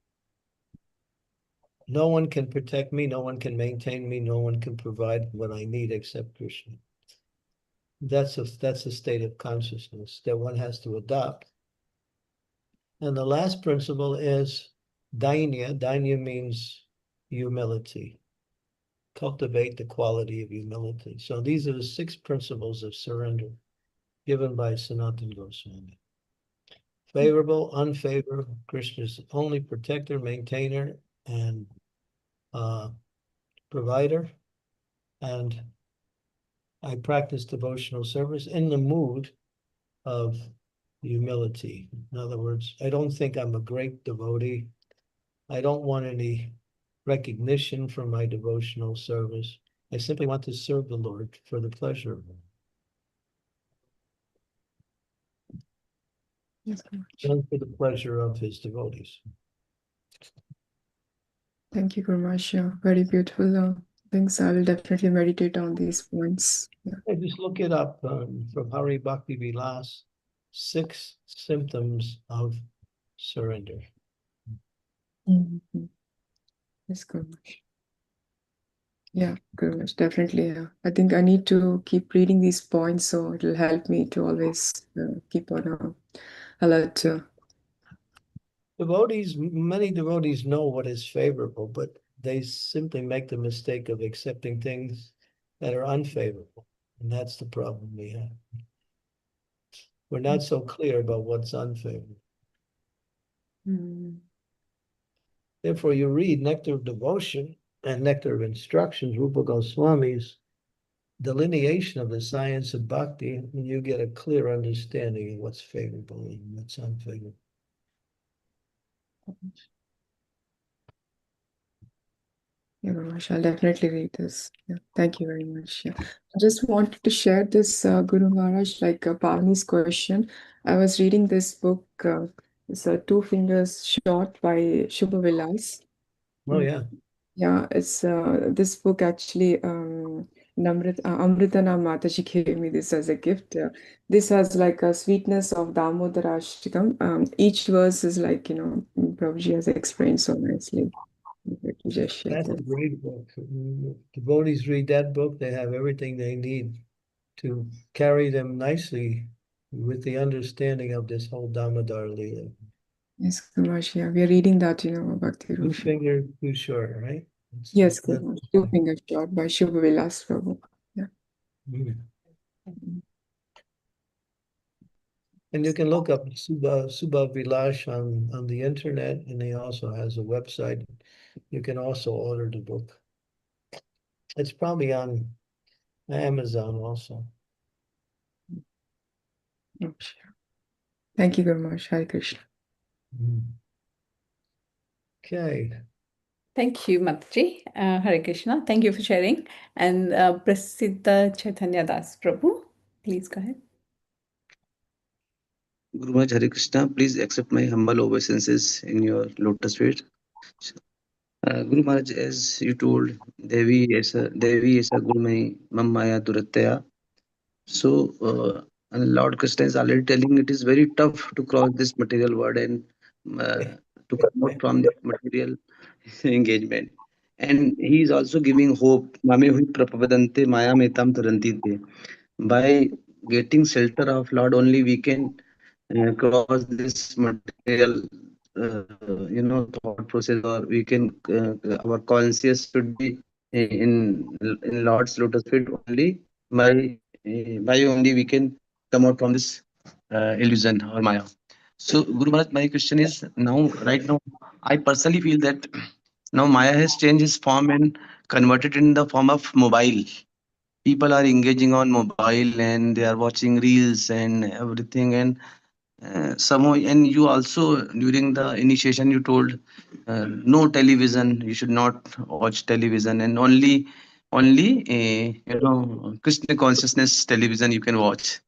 No one can protect me, no one can maintain me, no one can provide what I need except Krishna. That's a state of consciousness that one has to adopt. And the last principle is dainya. Dainya means humility. Cultivate the quality of humility. So these are the 6 principles of surrender given by Sanatana Goswami. Favorable, unfavorable, Krishna's only protector, maintainer, and provider. And I practice devotional service in the mood of humility. In other words, I don't think I'm a great devotee. I don't want any recognition for my devotional service. I simply want to serve the Lord for the pleasure of Him. Yes, Guru Maharaj. And for the pleasure of his devotees. Thank you, Guru Maharaj. Yeah, very beautiful things. I will definitely meditate on these points. Yeah. I just look it up from Hari Bhakti Vilas, 6 symptoms of surrender. Mhm. Yes, Guru Maharaj. Yeah, Guru Maharaj, definitely. Yeah. I think I need to keep reading these points, so it will help me to always keep on alert. Many devotees know what is favorable, but they simply make the mistake of accepting things that are unfavorable. And that's the problem we have. We're not so clear about what's unfavorable. Mm. Therefore, you read Nectar of Devotion and Nectar of Instructions, Rupa Goswami's delineation of the science of bhakti, and you get a clear understanding of what's favorable and what's unfavorable. Yeah, Guru Maharaj, I'll definitely read this. Yeah, thank you very much. Yeah. I just wanted to share this, Guru Maharaj, like Pavni's question. I was reading this book, it's Two Fingers Short by Shubha Vilas. Oh, yeah. Yeah, it's this book actually, Amritana Mataji gave me this as a gift. This has like a sweetness of Damodara Ashtakam. Each verse is like, Prabhuji has explained so nicely. Just share That's a this. great book. Devotees read that book, they have everything they need to carry them nicely with the understanding of this whole Damodar Leela. Yes, Guru Maharaj, yeah, we are reading that, Bhakti Two Rupa. finger too short, right? Yes, Guru Maharaj, Two Fingers Short by Shubha Vilas Prabhu. Yeah. Mm. And you can look up Subha Vilash on the internet, and he also has a website. You can also order the book. It's probably on Amazon also. Oh, sure. Thank you, Guru Maharaj. Hare Krishna. Okay. Thank you, Mataji. Hare Krishna. Thank you for sharing. And Prasiddha Chaitanya Das Prabhu, please go ahead. Guru Maharaj, Hare Krishna, please accept my humble obeisances in your lotus feet. Guru Maharaj, as you told, Devi Esa Guru Mai Mam Maya Duratya. So, and Lord Krishna is already telling it is very tough to cross this material world and to come out from the material engagement. And he is also giving hope. Mame hui prapapadante maya metam tarantite. By getting shelter of Lord only we can cross this material thought process, or we can our conscious should be in Lord's lotus feet only. By only we can come out from this illusion or maya. So Guru Maharaj, my question is now, right now, I personally feel that now maya has changed its form and converted in the form of mobile. People are engaging on mobile and they are watching reels and everything, and Somehow, and you also during the initiation you told no television. You should not watch television, and only Krishna consciousness television you can watch.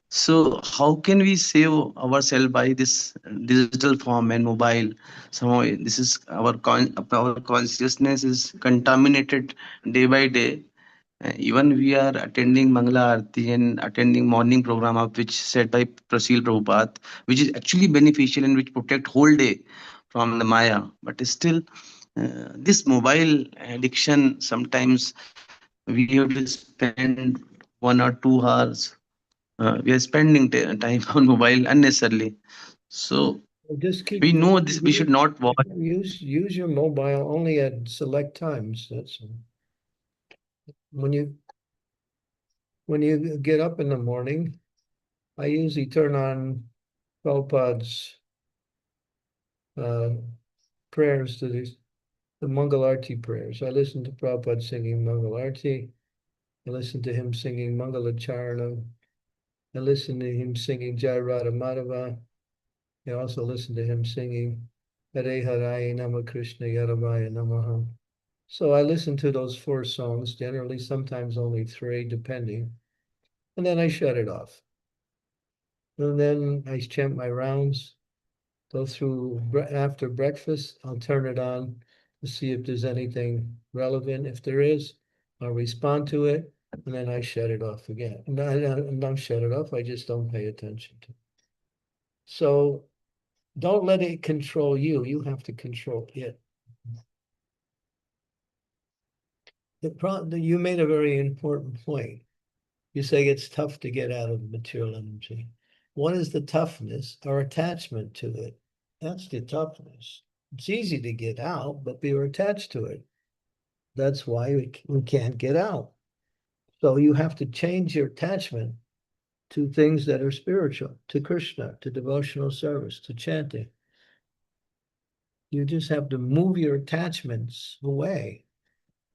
So how can we save ourselves by this digital form and mobile? Somehow this is our consciousness is contaminated day by day. Even we are attending Mangala Aarti and attending morning program of which said by Prasil Prabhupada, which is actually beneficial and which protect whole day from the Maya. But still, this mobile addiction, sometimes we have to spend 1 or 2 hours. We are spending time on mobile unnecessarily. So Just we keep know this. We should not watch. use your mobile only at select times. That's all. When you get up in the morning, I usually turn on Prabhupada's prayers to the Mangalarti prayers. I listen to Prabhupada singing Mangalarti. I listen to him singing Mangalacharana. I listen to him singing Jai Radha Madhava. I also listen to him singing Hare Hare Nama Krishna Yaravaya Namaha. So I listen to those 4 songs, generally sometimes only 3, depending. And then I shut it off. And then I chant my rounds, go through after breakfast. I'll turn it on to see if there's anything relevant. If there is, I'll respond to it, and then I shut it off again. And I don't shut it off, I just don't pay attention to it. So don't let it control you. You have to control it. You made a very important point. You say it's tough to get out of material energy. What is the toughness? Our attachment to it. That's the toughness. It's easy to get out, but we are attached to it. That's why we can't get out. So you have to change your attachment to things that are spiritual, to Krishna, to devotional service, to chanting. You just have to move your attachments away.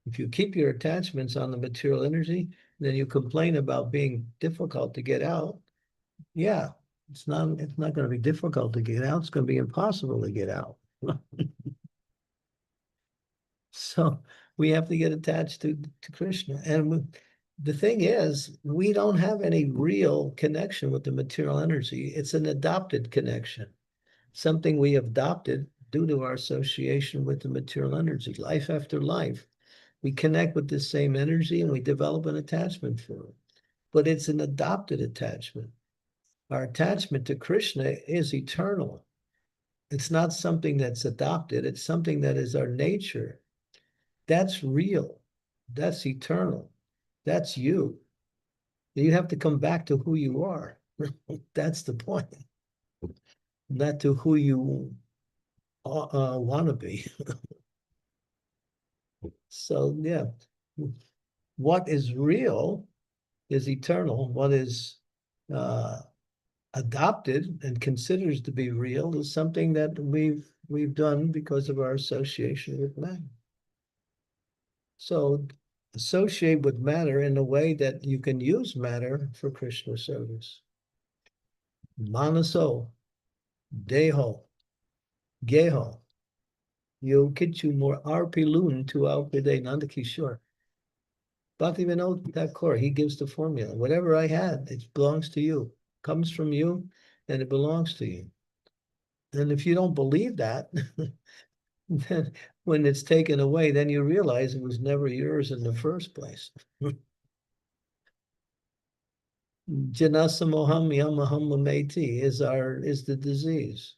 If you keep your attachments on the material energy, then you complain about being difficult to get out. Yeah, it's not going to be difficult to get out. It's going to be impossible to get out. So we have to get attached to Krishna. And the thing is, we don't have any real connection with the material energy. It's an adopted connection, something we adopted due to our association with the material energy. Life after life, we connect with this same energy and we develop an attachment for it. But it's an adopted attachment. Our attachment to Krishna is eternal. It's not something that's adopted. It's something that is our nature. That's real. That's eternal. That's you. You have to come back to who you are. That's the point. Not to who you want to be. So, yeah, what is real is eternal. What is adopted and considers to be real is something that we've done because of our association with man. So associate with matter in a way that you can use matter for Krishna service. Manaso, Deho, Geho, Yo Kichu More Arpilun to Alpide Nandakishore. Bhaktivinoda Thakur, he gives the formula. Whatever I had, it belongs to you, comes from you, and it belongs to you. And if you don't believe that, then when it's taken away, then you realize it was never yours in the first place. Janasamoham Yamaham is the disease.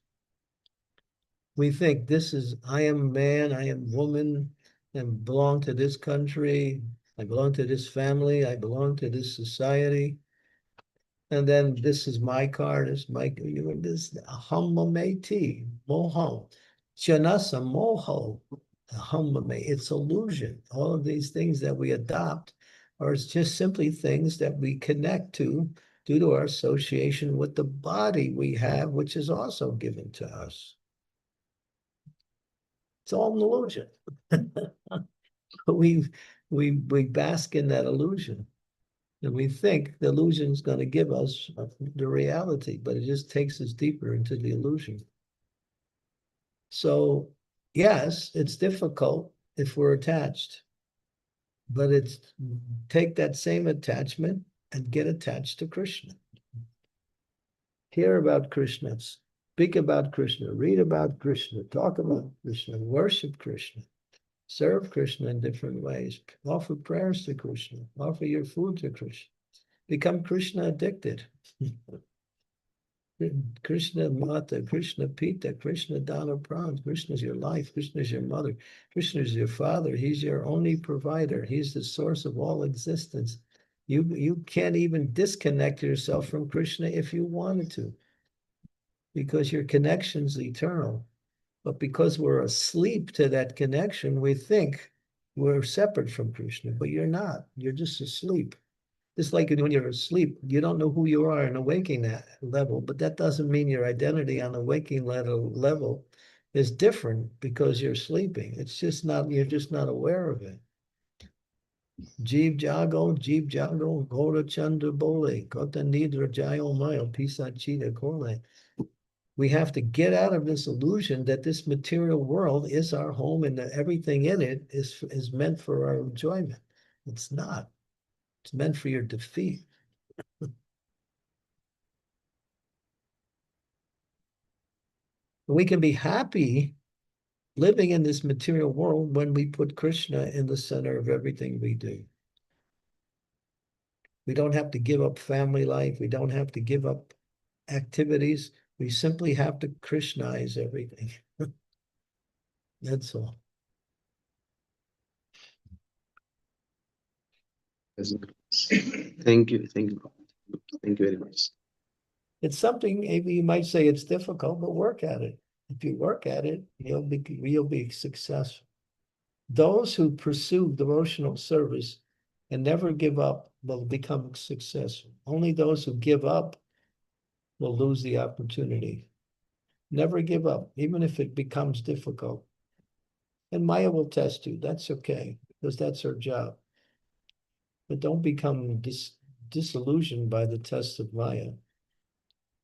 We think this is, I am man, I am woman, and belong to this country, I belong to this family, I belong to this society. And then this is my car, this is my, this Hamameti, Moham, Janasa Moho, Hamame, it's illusion. All of these things that we adopt are just simply things that we connect to due to our association with the body we have, which is also given to us. It's all an illusion. we bask in that illusion. And we think the illusion is going to give us the reality, but it just takes us deeper into the illusion. So, yes, it's difficult if we're attached, but it's take that same attachment and get attached to Krishna. Hear about Krishna, speak about Krishna, read about Krishna, talk about Krishna, worship Krishna, serve Krishna in different ways, offer prayers to Krishna, offer your food to Krishna. Become Krishna addicted. Krishna Mata, Krishna Pita, Krishna Dana Pran. Krishna is your life. Krishna is your mother. Krishna is your father. He's your only provider. He's the source of all existence. You can't even disconnect yourself from Krishna if you wanted to, because your connection's eternal. But because we're asleep to that connection, we think we're separate from Krishna, but you're not. You're just asleep. Just like when you're asleep, you don't know who you are in a waking level, but that doesn't mean your identity on a waking level is different because you're sleeping. It's just not, you're just not aware of it. Jeev jago, gora chanda bole, kota nidra jayo mayo, pisa chita kole. We have to get out of this illusion that this material world is our home and that everything in it is meant for our enjoyment. It's not. It's meant for your defeat. We can be happy living in this material world when we put Krishna in the center of everything we do. We don't have to give up family life. We don't have to give up activities. We simply have to Krishnaize everything. That's all. Thank you. Thank you. Thank you very much. It's something, maybe you might say it's difficult, but work at it. If you work at it, you'll be successful. Those who pursue devotional service and never give up will become successful. Only those who give up will lose the opportunity. Never give up, even if it becomes difficult. And Maya will test you. That's okay, because that's her job. But don't become disillusioned by the tests of Maya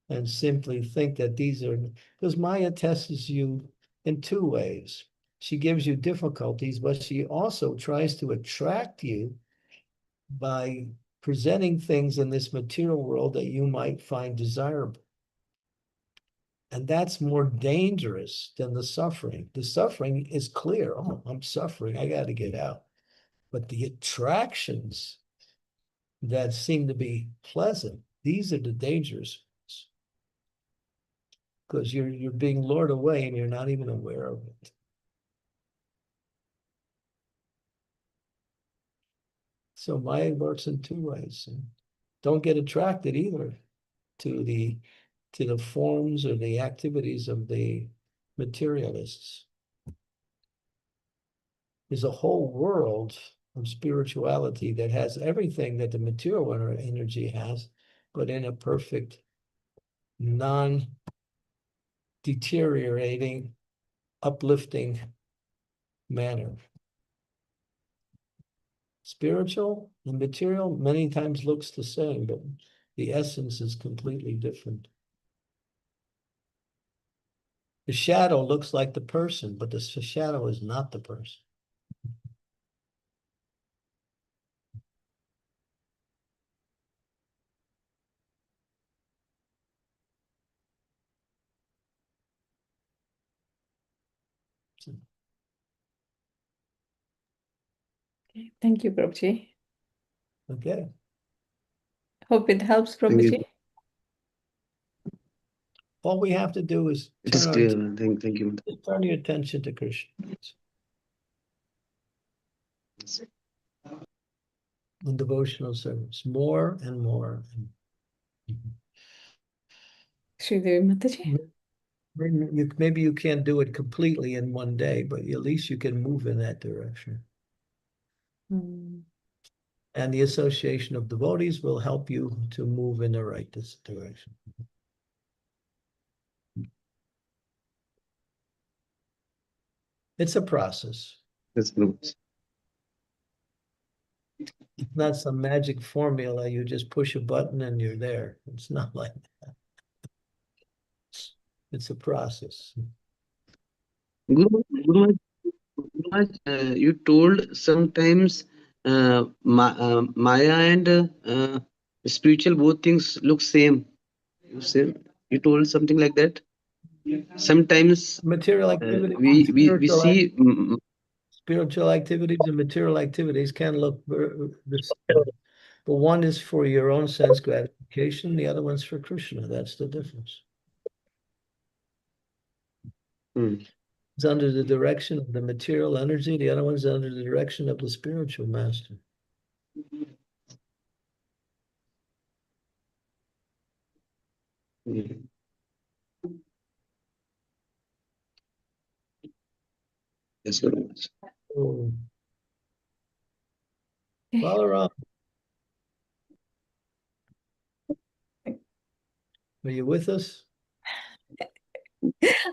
and simply think that these are, because Maya tests you in two ways. She gives you difficulties, but she also tries to attract you by presenting things in this material world that you might find desirable. And that's more dangerous than the suffering. The suffering is clear. Oh, I'm suffering. I got to get out. But the attractions that seem to be pleasant, these are the dangerous ones. Because you're being lured away and you're not even aware of it. So Maya works in two ways. Don't get attracted either to the forms or the activities of the materialists. There's a whole world of spirituality that has everything that the material energy has, but in a perfect, non-deteriorating, uplifting manner. Spiritual and material many times looks the same, but the essence is completely different. The shadow looks like the person, but the shadow is not the person. Okay, thank you, Prabhuji. Okay. Hope it helps, Thank you. Prabhuji. All we have to do is It is turn clear. Thank you. your attention to Krishna in devotional service, more and more. Sridevi Mataji. Maybe you can't do it completely in one day, but at least you can move in that direction. Mm. And the association of devotees will help you to move in the right direction. It's a process. That's good. It's not some magic formula. You just push a button and you're there. It's not like that. It's a process. Guru, Guru Maharaj, you told sometimes Maya and spiritual both things look same. You told something like that. Sometimes Material activity, we see spiritual activities and material activities can look the same. But one is for your own sense gratification, the other one's for Krishna. That's the difference. It's under the direction of the material energy, the other one's under the direction of the spiritual master. Yes, Guru Maharaj. Oh. Balaram. Are you with us?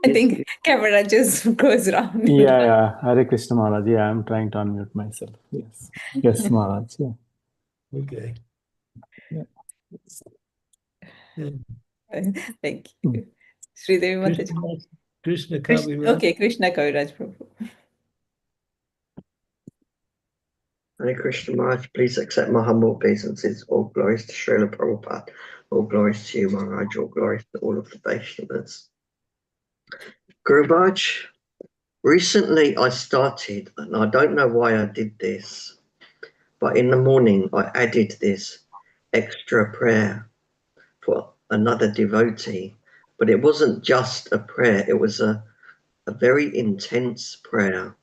I think camera just goes around. Yeah. Hare Krishna Maharaj. Yeah, I'm trying to unmute myself. Yes. Yes, Maharaj. Yeah. Okay. Yeah. Yeah. Thank you. Sridevi Mataji. Krishna Kaviraj. Okay, Krishna Kaviraj Prabhu. Hare Krishna Maharaj, please accept my humble obeisances. All glories to Srila Prabhupada. All glories to you, Maharaj. All glories to all of the Vaishnavas. Guru Maharaj, recently I started, and I don't know why I did this, but in the morning I added this extra prayer for another devotee. But it wasn't just a prayer, it was a very intense prayer.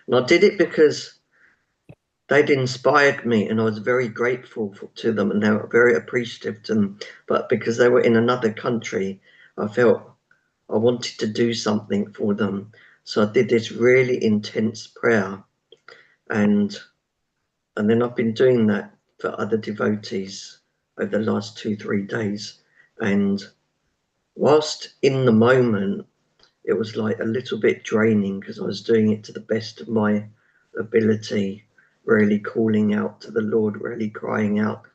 And I did it because they'd inspired me, and I was very grateful to them, and they were very appreciative to them. But because they were in another country, I felt I wanted to do something for them. So I did this really intense prayer, and then I've been doing that for other devotees over the last 2-3 days. And whilst in the moment, it was like a little bit draining because I was doing it to the best of my ability, really calling out to the Lord, really crying out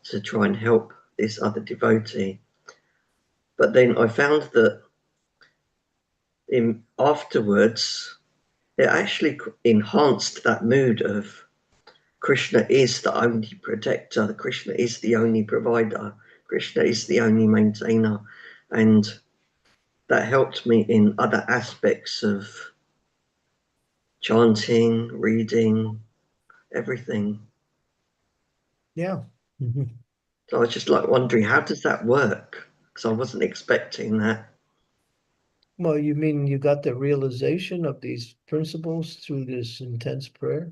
to try and help this other devotee. But then I found that afterwards, it actually enhanced that mood of Krishna is the only protector, Krishna is the only provider, Krishna is the only maintainer. And that helped me in other aspects of chanting, reading, everything. Yeah. Mhm. So I was just like wondering, how does that work? Because I wasn't expecting that. Well, you mean you got the realization of these principles through this intense prayer?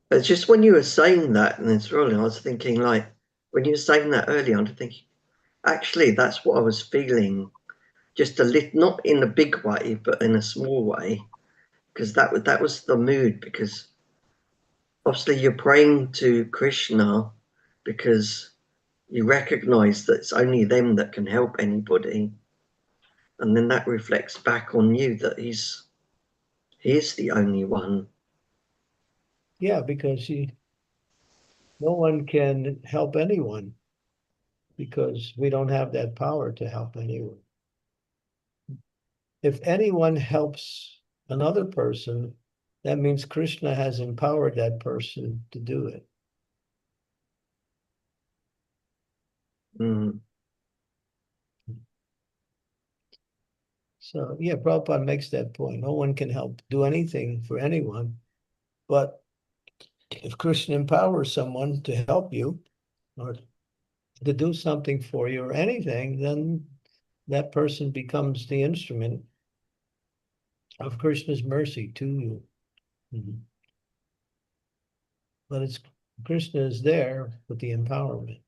But just when you were saying that, and it's really, I was thinking like, when you were saying that earlier, I'm thinking, actually, that's what I was feeling. Just a little, not in a big way, but in a small way, because that was the mood. Because obviously you're praying to Krishna because you recognize that it's only them that can help anybody, and then that reflects back on you that he is the only one. Yeah, because no one can help anyone because we don't have that power to help anyone. If anyone helps another person, that means Krishna has empowered that person to do it. Mm. So yeah, Prabhupada makes that point. No one can help do anything for anyone, but if Krishna empowers someone to help you or to do something for you or anything, then that person becomes the instrument of Krishna's mercy to you. Mhm. But it's Krishna is there with the empowerment.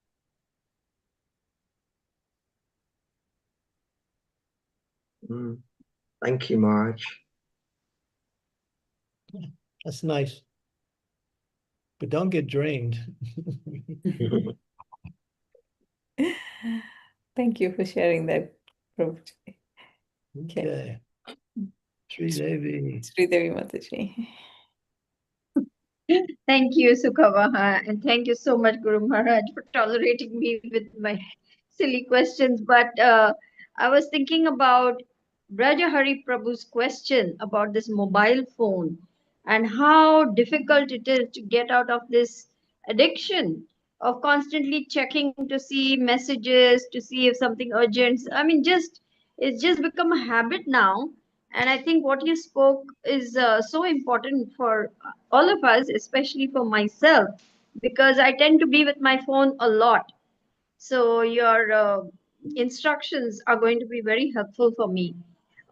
Mm. Thank you, Maharaj. That's nice. But don't get drained. Thank you for sharing that, Prabhu. Okay. Sri Devi. Sridevi Mataji. Thank you, Sukhavaha, and thank you so much, Guru Maharaj, for tolerating me with my silly questions. But I was thinking about Brajahari Prabhu's question about this mobile phone and how difficult it is to get out of this addiction of constantly checking to see messages, to see if something urgent. I mean, it's just become a habit now. And I think what you spoke is so important for all of us, especially for myself, because I tend to be with my phone a lot. So your instructions are going to be very helpful for me.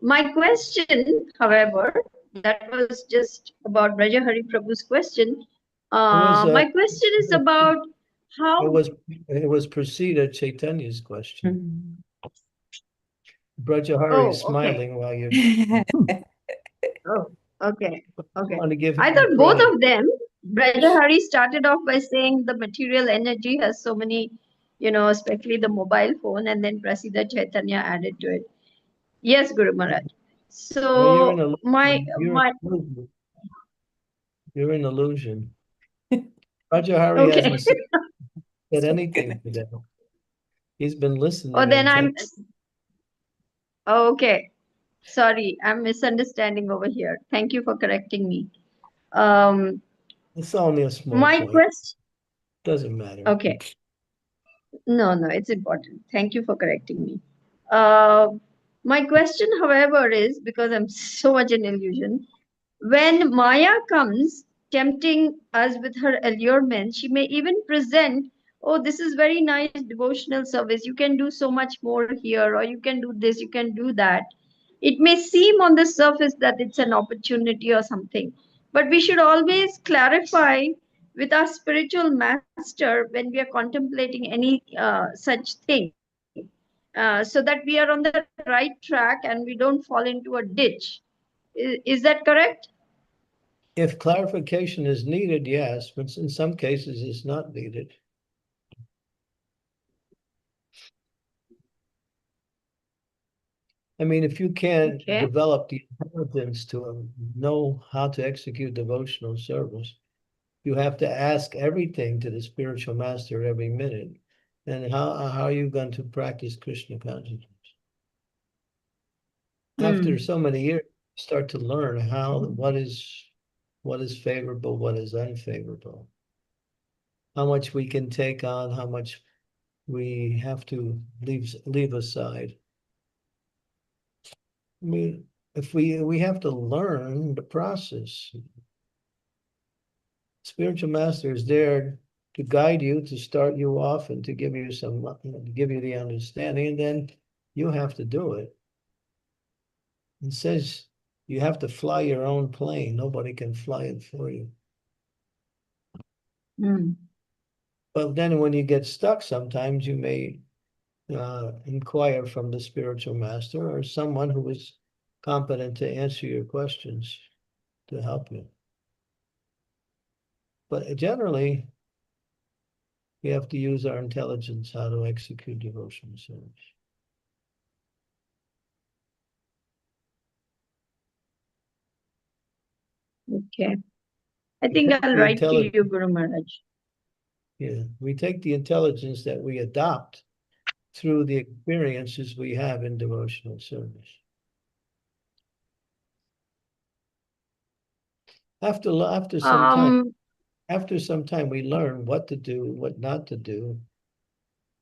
My question, however, that was just about Brajahari Prabhu's question. My question is about how. It was preceded Chaitanya's question. Brajahari Oh, is okay. smiling while you're. Oh, okay. Okay. Want to give him I the thought both credit. of them, Brajahari started off by saying the material energy has so many, especially the mobile phone, and then Prasida Chaitanya added to it. Yes, Guru Maharaj. Well, you're an So illusion. You're an illusion. Brajahari okay. hasn't said anything today. He's been listening. Oh, then I'm intently. okay. Sorry, I'm misunderstanding over here. Thank you for correcting me. Um, It's only a small my point. question. Doesn't matter. Okay. No, it's important. Thank you for correcting me. Uh, my question, however, is because I'm so much in illusion. When Maya comes tempting us with her allurement, she may even present, oh, this is very nice devotional service. You can do so much more here, or you can do this, you can do that. It may seem on the surface that it's an opportunity or something, but we should always clarify with our spiritual master when we are contemplating any such thing, so that we are on the right track and we don't fall into a ditch. Is that correct? If clarification is needed, yes, but in some cases it's not needed. I mean, if you can't develop the intelligence to know how to execute devotional service, you have to ask everything to the spiritual master every minute. And how are you going to practice Krishna consciousness? After so many years, you start to learn what is favorable, what is unfavorable, how much we can take on, how much we have to leave aside. I mean, if we have to learn the process. Spiritual master is there to guide you, to start you off, and to give you to give you the understanding, and then you have to do it. It says you have to fly your own plane. Nobody can fly it for you. But then when you get stuck, sometimes you may inquire from the spiritual master or someone who is competent to answer your questions to help you. But generally, we have to use our intelligence how to execute devotional service. Okay. I think I'll write to you, Guru Maharaj. Yeah, we take the intelligence that we adopt through the experiences we have in devotional service. After some time, we learn what to do, what not to do,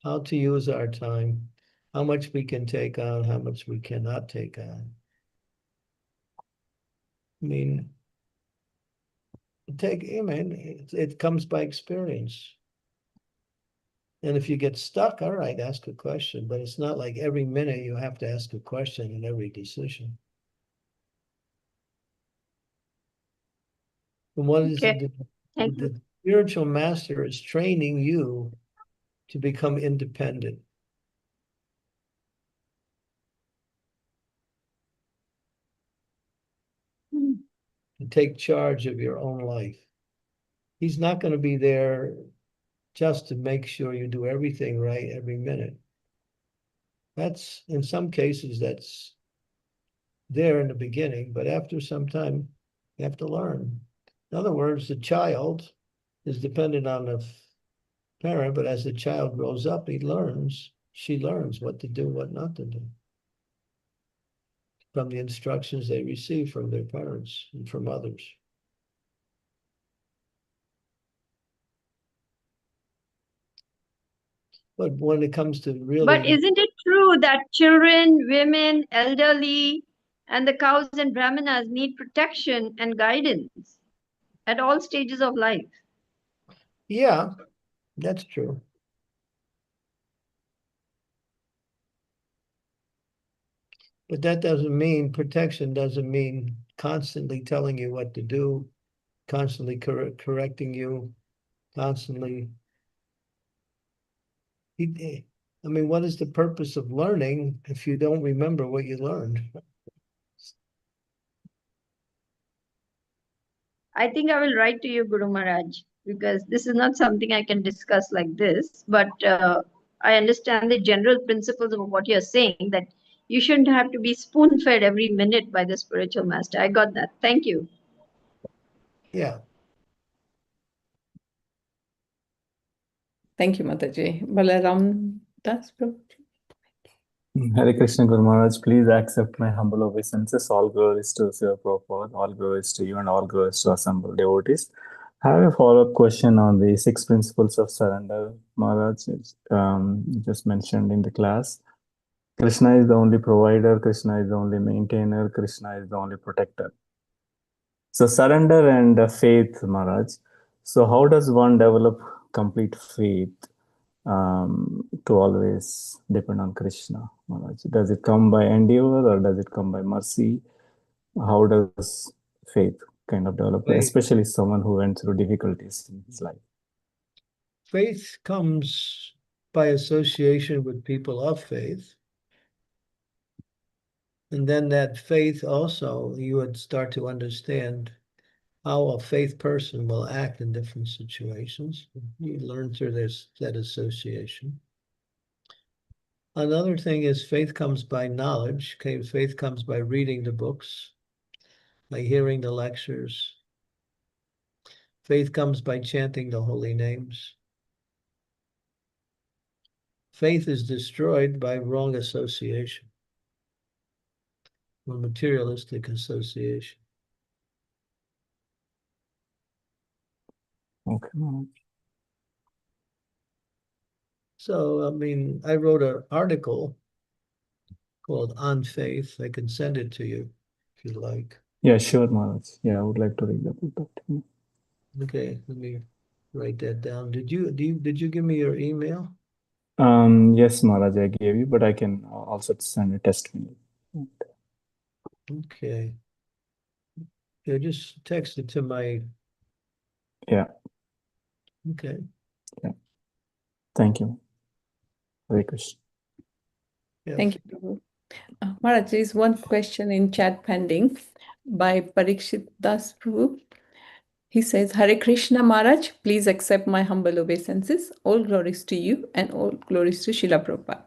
how to use our time, how much we can take on, how much we cannot take on. I mean, it comes by experience. And if you get stuck, all right, ask a question, but it's not like every minute you have to ask a question in every decision. And what is it? The spiritual master is training you to become independent. To take charge of your own life. He's not going to be there just to make sure you do everything right every minute. That's, in some cases, that's there in the beginning, but after some time, you have to learn. In other words, the child is dependent on the parent, but as the child grows up, she learns what to do, what not to do, from the instructions they receive from their parents and from others. But when it comes to really... But isn't it true that children, women, elderly, and the cows and brahmanas need protection and guidance at all stages of life? Yeah, that's true. But that doesn't mean protection, doesn't mean constantly telling you what to do, constantly correcting you, constantly. I mean, what is the purpose of learning if you don't remember what you learned? I think I will write to you, Guru Maharaj, because this is not something I can discuss like this, but I understand the general principles of what you're saying, that you shouldn't have to be spoon-fed every minute by the spiritual master. I got that. Thank you. Yeah. Thank you, Mataji. Balaram Das Prabhu. Hare Krishna Guru Maharaj, please accept my humble obeisances. All glories to Sri Prabhupada, all glories to you, and all glories to assembled devotees. I have a follow-up question on the 6 principles of surrender, Maharaj. Just mentioned in the class. Krishna is the only provider, Krishna is the only maintainer, Krishna is the only protector. So surrender and faith, Maharaj. So how does one develop complete faith to always depend on Krishna, Maharaj? Does it come by endeavor or does it come by mercy? How does faith kind of develop, especially someone who went through difficulties in his life? Faith comes by association with people of faith. And then that faith also, you would start to understand how a faith person will act in different situations. You learn through that association. Another thing is faith comes by knowledge. Okay, faith comes by reading the books, by hearing the lectures. Faith comes by chanting the holy names. Faith is destroyed by wrong association, or materialistic association. Okay. So, I mean, I wrote an article called On Faith. I can send it to you if you like. Yeah, sure, Maharaj. Yeah, I would like to read about that. Okay, let me write that down. Did you give me your email? Yes, Maharaj, I gave you, but I can also send a testimony. Okay. Yeah, just text it to my... Yeah. Okay. Yeah. Thank you. Hare Krishna. Yes. Thank you, Prabhu. Maharaj, there is one question in chat pending by Parikshit Das Prabhu. He says, Hare Krishna Maharaj, please accept my humble obeisances. All glories to you and all glories to Srila Prabhupada.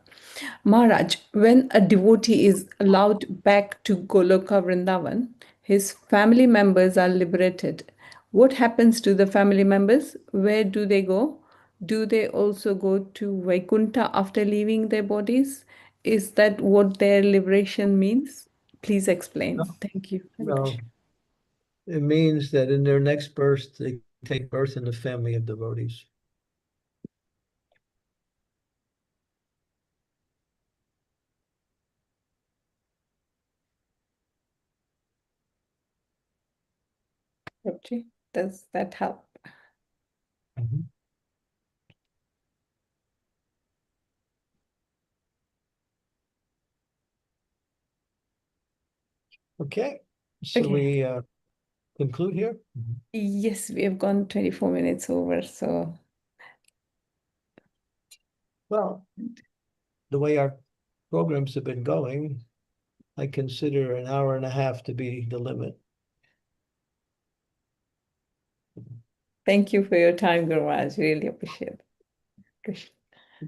Maharaj, when a devotee is allowed back to Goloka Vrindavan, his family members are liberated. What happens to the family members? Where do they go? Do they also go to Vaikuntha after leaving their bodies? Is that what their liberation means? Please explain. No. Thank you. Hare No. Krishna. It means that in their next birth, they take birth in the family of devotees. Prabhuji, does that help? Okay, so Okay. we conclude here? Yes, we have gone 24 minutes over, so. Well, the way our programs have been going, I consider an hour and a half to be the limit. Thank you for your time, Guru Maharaj. Really appreciate it. Krishna.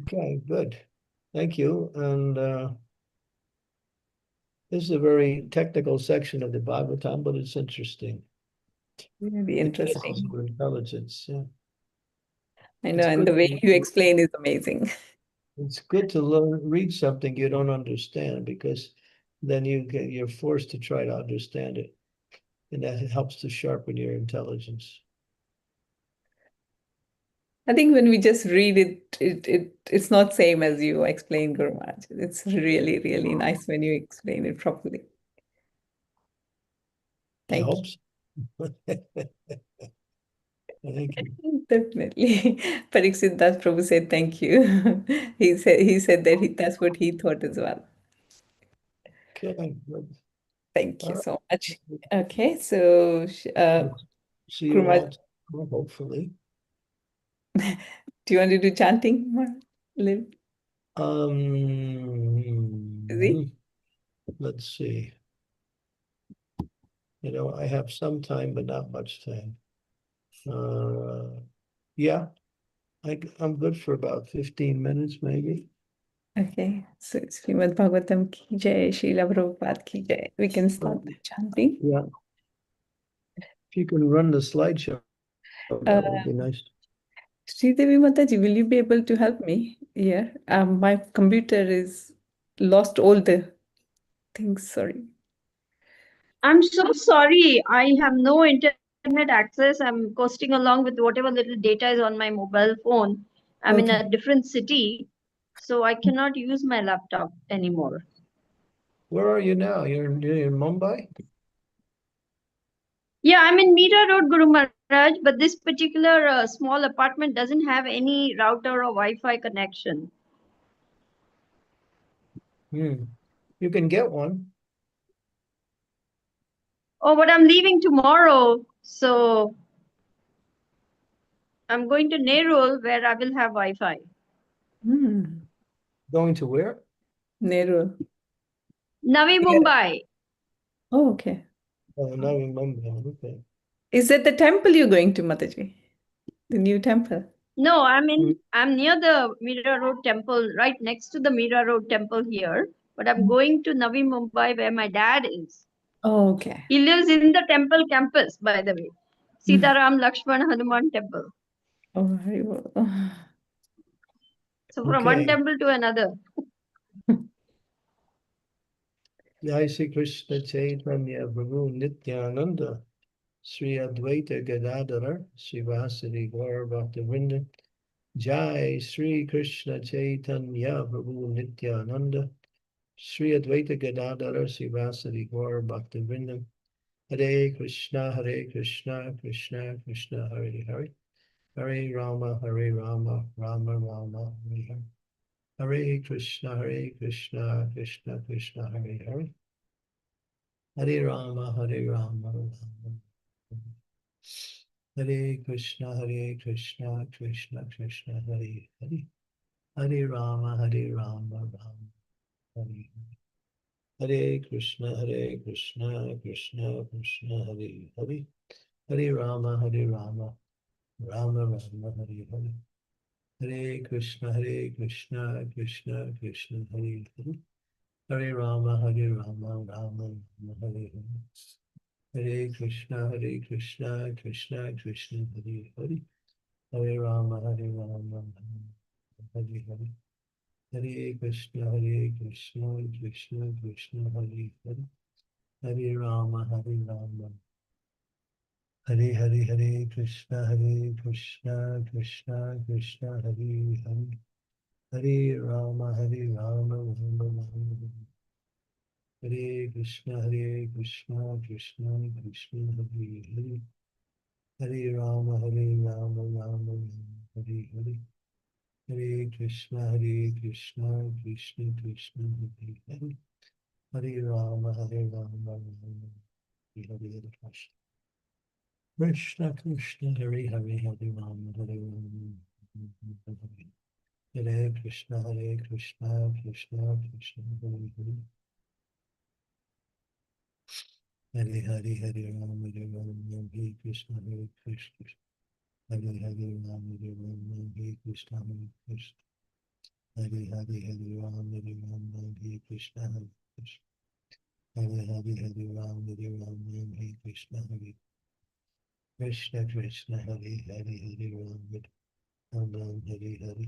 Okay, good. Thank you. And this is a very technical section of the Bhagavatam, but it's interesting. Really It tests interesting. your intelligence. Yeah. I know, It's and the good way to- you explain is amazing. It's good to read something you don't understand, because then you're forced to try to understand it. And that helps to sharpen your intelligence. I think when we just read it's not same as you explain, Guru Maharaj. It's really, really nice when you explain it properly. I Thank hope so. Thank you. you. Definitely. Pariksit Das Prabhu said thank you. He said that that's what he thought as well. Okay, good. Thank you All so much. Okay, so See Guru you Maharaj, all tomorrow, hopefully. do you want to do chanting, Maharaj? Liv? Busy? Let's see. You know, I have some time, but not much time. Yeah, I'm good for about 15 minutes, maybe. Okay, so Srimad Bhagavatam ki jai, Srila Prabhupada ki jai. We can start the chanting. Yeah. If you can run the slideshow, that would be nice. Sridevi Mataji, will you be able to help me here? My computer is lost all the things, sorry. I'm so sorry. I have no internet access. I'm coasting along with whatever little data is on my mobile phone. I'm in Okay. a different city, so I cannot use my laptop anymore. Where are you now? You're in Mumbai? Yeah, I'm in Meera Road, Guru Maharaj, but this particular small apartment doesn't have any router or Wi-Fi connection. You can get one. Oh, but I'm leaving tomorrow, so I'm going to Nerul where I will have Wi-Fi. Going to where? Nehru. Navi Mumbai. Oh, okay. Oh, now in Mumbai. Okay. Is that the temple you're going to, Mataji? The new temple? No, I'm near the Meera Road temple, right next to the Meera Road temple here. But I'm going to Navi Mumbai where my dad is. Oh, okay. He lives in the temple campus, by the way. Sitaram Lakshman Hanuman temple. Oh, very well. So from one Okay. temple to another. Jai Sri Krishna Chaitanya Prabhu Nityananda Sri Advaita Gadadhara Srivasadi Gaur Bhaktivinoda Jai Sri Krishna Chaitanya Prabhu Nityananda Sri Advaita Gadadhara Srivasadi Gaur Bhaktivinoda Hare Krishna Krishna Krishna Hare Hare Hare Rama Rama Rama Hare Hare Hare Krishna Krishna Krishna Hare Hare Hare Rama Rama Hare Krishna Krishna Krishna Hare Hare Hare Rama Rama Hare Hare Krishna Krishna Krishna Hare Hare Hare Rama Rama Rama Hare Hare Hare Krishna Krishna Krishna Hare Hare Hare Rama Rama Rama Hare Hare Hare Krishna Krishna Krishna Hare Hare Hare Rama Rama Hare Hare Hare Krishna Krishna Krishna Hare Hare Hare Rama Rama Hare Hare Hare Krishna Krishna Krishna Hare Hare Hare Rama Rama Hare Krishna Krishna Krishna Hare Hare Hare Rama Rama Hare Hare Hare Krishna Krishna Krishna Hare Hare Hare Rama Rama Hare Hare Krishna Krishna Hare Hare Hare Rama Hare Krishna Krishna Krishna Hare Hare Hare Hare Hare Rama Hare Krishna Krishna Hare Hare Rama Hare Krishna Krishna Hare Hare Hare Rama Hare Krishna Krishna Hare Hare Hare Rama Hare Krishna Hare Krishna Krishna Hare Hare Hare Rama Ram Ram, Hare Hare.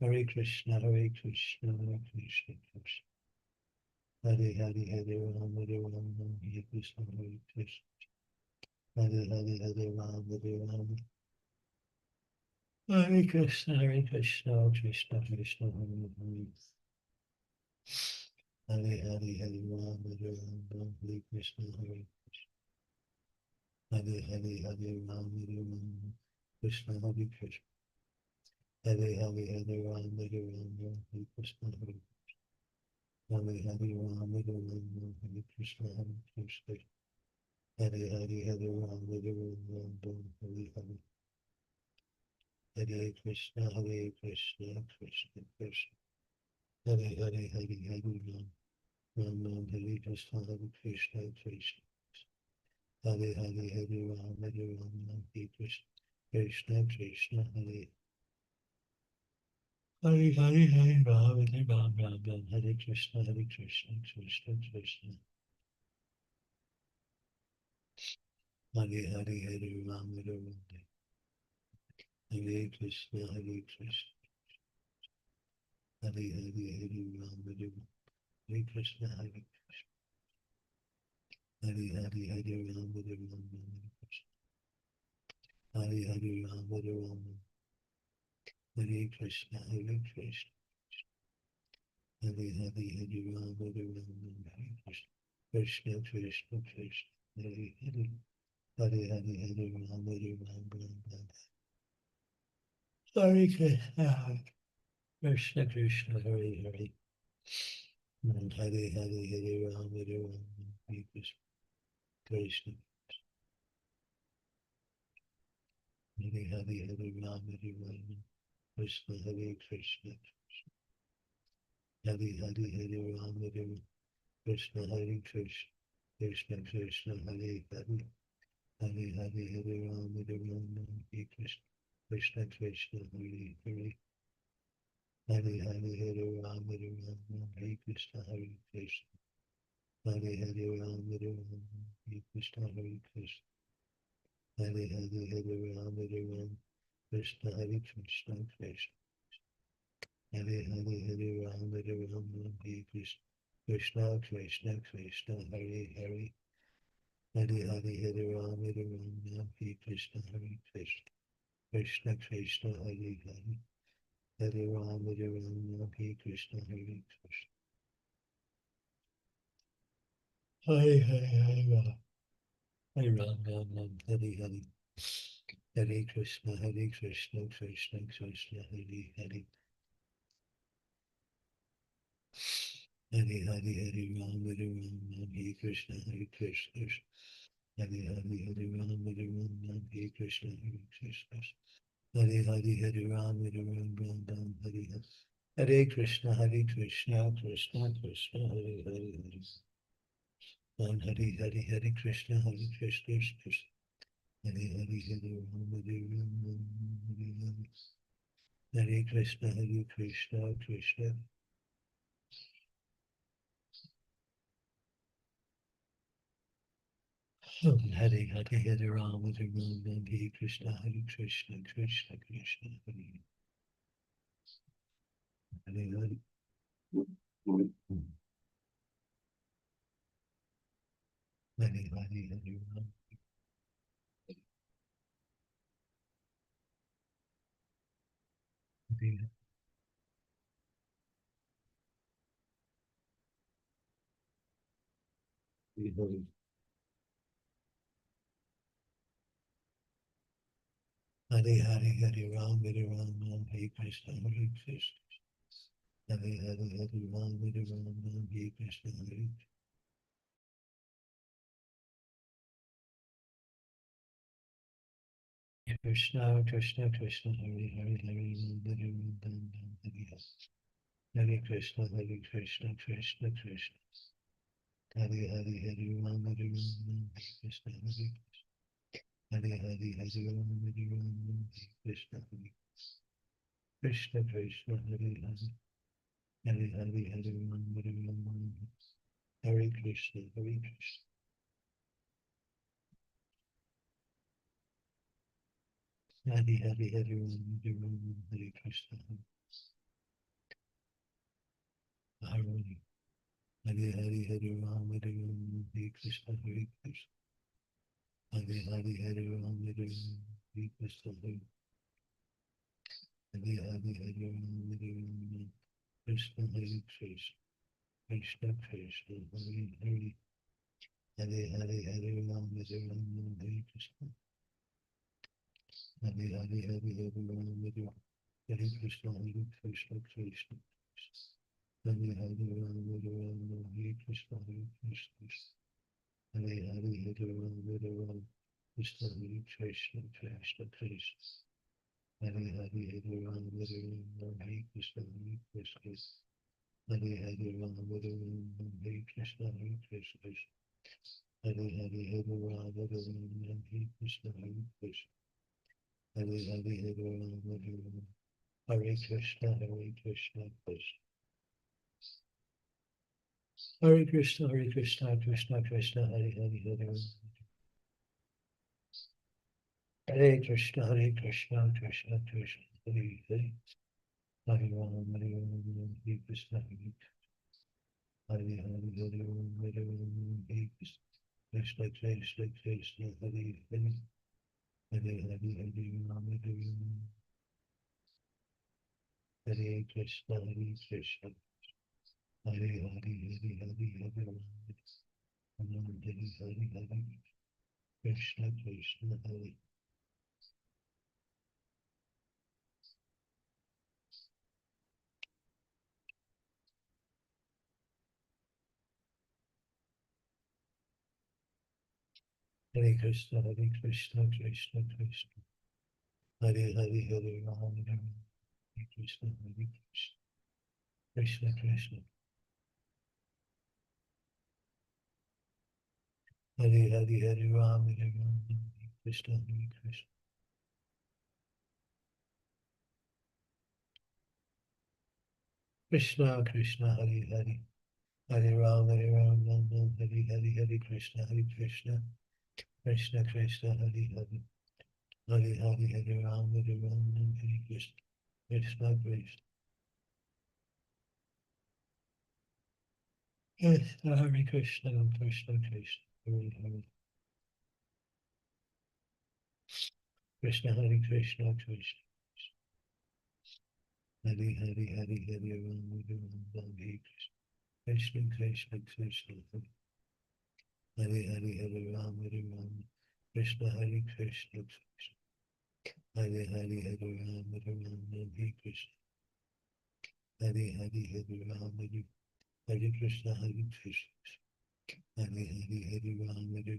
Hare Krishna, Hare Krishna, Krishna Krishna. Hare Hare, Hare Ram, Hare Krishna, Hare Krishna. Hare Hare, Hare Ram, Hare Ram. Hare Krishna, Krishna Krishna, Hare Hare. Hare Hare, Hare Ram, Hare Krishna, Hare Krishna. Hare Hare, Hare Ram, Krishna, Hare Krishna. Hare Hare, Hare Ram, Hare Krishna, Hare Krishna. Hare Hare Ram, Hare Krishna, Hare Krishna. Hare Hare, Hare Ram, Hare Hare. Hare Krishna, Krishna Krishna. Hare Hare, Hare Ram. Ram Hare Krishna, Hare Krishna, Krishna. Hare Hare, Hare Ram, Hare Krishna, Krishna Krishna, Hare. Hare Hare, Hare Ram, Ram, Hare Krishna, Krishna Krishna. Hare Hare, Hare Ram, Hare Krishna, Krishna. Hare Hare, Hare Ram, Hare Krishna, Krishna. Hare Hare, Hare Ram, Hare Krishna. Hare Hare Ram, Hare Krishna, Krishna. Hare Hare, Hare Ram, Hare Krishna. Krishna Krishna, Krishna. Hare Hare. Hare Hare, Hare Ram, Hare Krishna. Krishna Krishna, Hare Hare. Hare Hare, Hare Ram, Hare Krishna. Krishna. Hare Hare, Hare Ram, Krishna, Hare Krishna. Hare Hare, Hare Ram, Krishna, Hare Krishna. Krishna Krishna, Hare Hare. Hare Hare, Hare Ram, Hare Krishna. Krishna Krishna, Hare Hare. Hare Hare, Hare Ram, Hare Krishna, Hare Krishna. Hare Hare Ram, Hare Krishna, Hare Krishna. Hare Hare, Hare Ram, Krishna, Hare Krishna, Krishna. Hare Hare, Hare Ram, Hare Krishna. Krishna Krishna, Krishna, Hare Hare. Hare Hare, Hare Ram, Hare Krishna, Hare Krishna. Krishna Krishna, Hare Hare. Hare Ram, Hare Krishna, Hare Krishna. Hare Hare, Hare Ram. Hare Ram, Hare Hare. Hare Krishna, Krishna Krishna, Hare Hare. Hare Hare, Hare Ram, Hare Krishna, Krishna. Hare Hare, Hare Ram, Hare Krishna, Krishna. Hare Hare, Hare Ram, Hare Hare. Hare Krishna, Krishna Krishna, Hare Hare. Hare Hare, Hare Krishna, Krishna. Hare Hare, Hare Ram, Hare Hare. Hare Krishna, Krishna. Hare Hare, Hare Ram, Hare Krishna, Krishna Krishna, Hare Hare. Hare Hare, Hare Ram. Hare Hare. Hare Hare, Hare Ram, Hare Krishna, Krishna. Hare Hare, Hare Ram, Hare Krishna, Hare. Krishna Krishna, Krishna Hare Hare, Hare Ram, Hare Hare. Hare Krishna, Krishna Krishna. Hare Hare, Hare Ram, Hare Krishna, Hare. Hare Hare, Hare Ram, Hare Krishna, Hare. Krishna Krishna, Hare Hare. Hare Hare, Hare Ram, Hare Krishna, Hare Krishna. Hare Hare Hare Ram Hare Krishna Hare Hare Hare Hare Ram Hare Krishna Hare Krishna Hare Hare Hare Ram Hare Krishna Hare Hare Hare Ram Hare Krishna Hare Krishna Krishna Krishna Hare Hare Hare Hare Hare Ram Hare Krishna Hare Hare Hare Ram Hare Krishna Hare Krishna Krishna Hare Hare Ram Hare Krishna Hare Krishna Hare Hare Hare Ram Krishna Hare Krishna Krishna Krishna Hare Hare Hare Ram Hare Krishna Hare Krishna Hare Hare Ram Hare Krishna Hare Krishna Hare Hare Hare Ram Hare Krishna Hare Krishna Hare Hare Hare Ram Hare Krishna Hare Krishna Krishna Hare Krishna Hare Krishna Krishna Krishna Hare Hare Hare Hare Krishna Hare Krishna Krishna Krishna Hare Hare Hare Ram Hare Krishna Hare Hare Hare Hare Ram Hare Krishna Krishna Krishna Krishna Hare Hare Hare Hare Hare Ram Hare Krishna Hare Krishna Hare Hare Hare Hare Hare Ram Hare Hare Krishna Krishna Hare Hare Krishna Krishna Krishna Hare Hare Hare Ram Hare Krishna Krishna Krishna Hare Hare Hare Ram Hare Krishna Krishna Krishna Krishna Hare Hare Hare Ram Hare Hare Hare Krishna Krishna Krishna Krishna Hare Hare Hare Hare Hare Ram Hare Krishna Krishna Krishna Krishna Hare Krishna Krishna Krishna Hare Hare Krishna Hare Krishna Krishna Hare Hare Hare Hare Ram Hare Krishna Krishna Krishna Hare Hare Hare Ram Hare Krishna Hare Krishna Krishna Hare Hare Hare Ram Hare Krishna Hare Hare Hare Ram Hare Krishna Hare Krishna Hare Hare Hare Ram Hare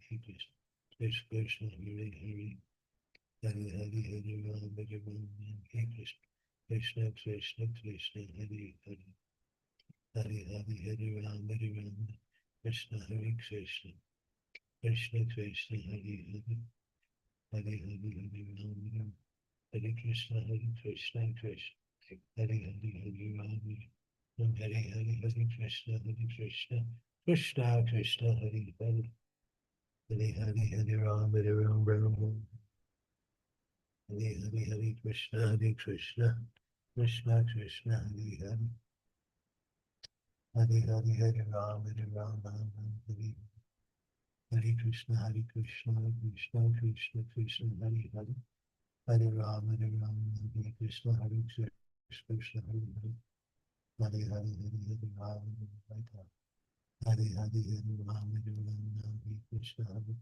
Krishna Krishna Krishna Hare Hare Hare Hare Hare Ram Hare Krishna Krishna Krishna Krishna Hare Hare Hare Hare Hare Ram Hare Krishna Hare Krishna Krishna Krishna Hare Hare Hare Hare Hare Ram Hare Krishna Krishna Hare Hare Hare Ram Hare Hare Krishna Krishna Krishna Krishna Hare Hare Hare Hare Hare Ram Hare Hare Hare Krishna Krishna Krishna Krishna Hare Hare Hare Hare Hare Ram Hare Hare Krishna Krishna Krishna Krishna Hare Hare Hare Ram Hare Krishna Krishna Hare Hare Hare Hare Hare Ram Hare Hare Ram Hare Krishna Hare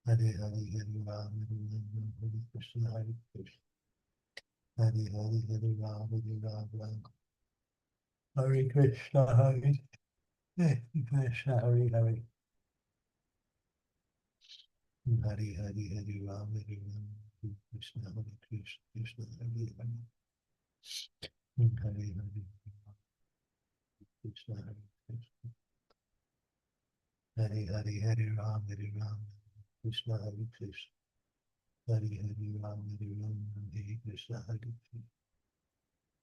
Hare Hare Ram Hare Krishna Krishna Hare Hare Hare Ram Hare Krishna Krishna Hare Hare Hare Hare Hare Ram Hare Krishna Krishna Hare Hare Hare Hare Krishna Krishna Hare Hare Hare Ram Krishna Krishna Hare Hare Ram Hare Krishna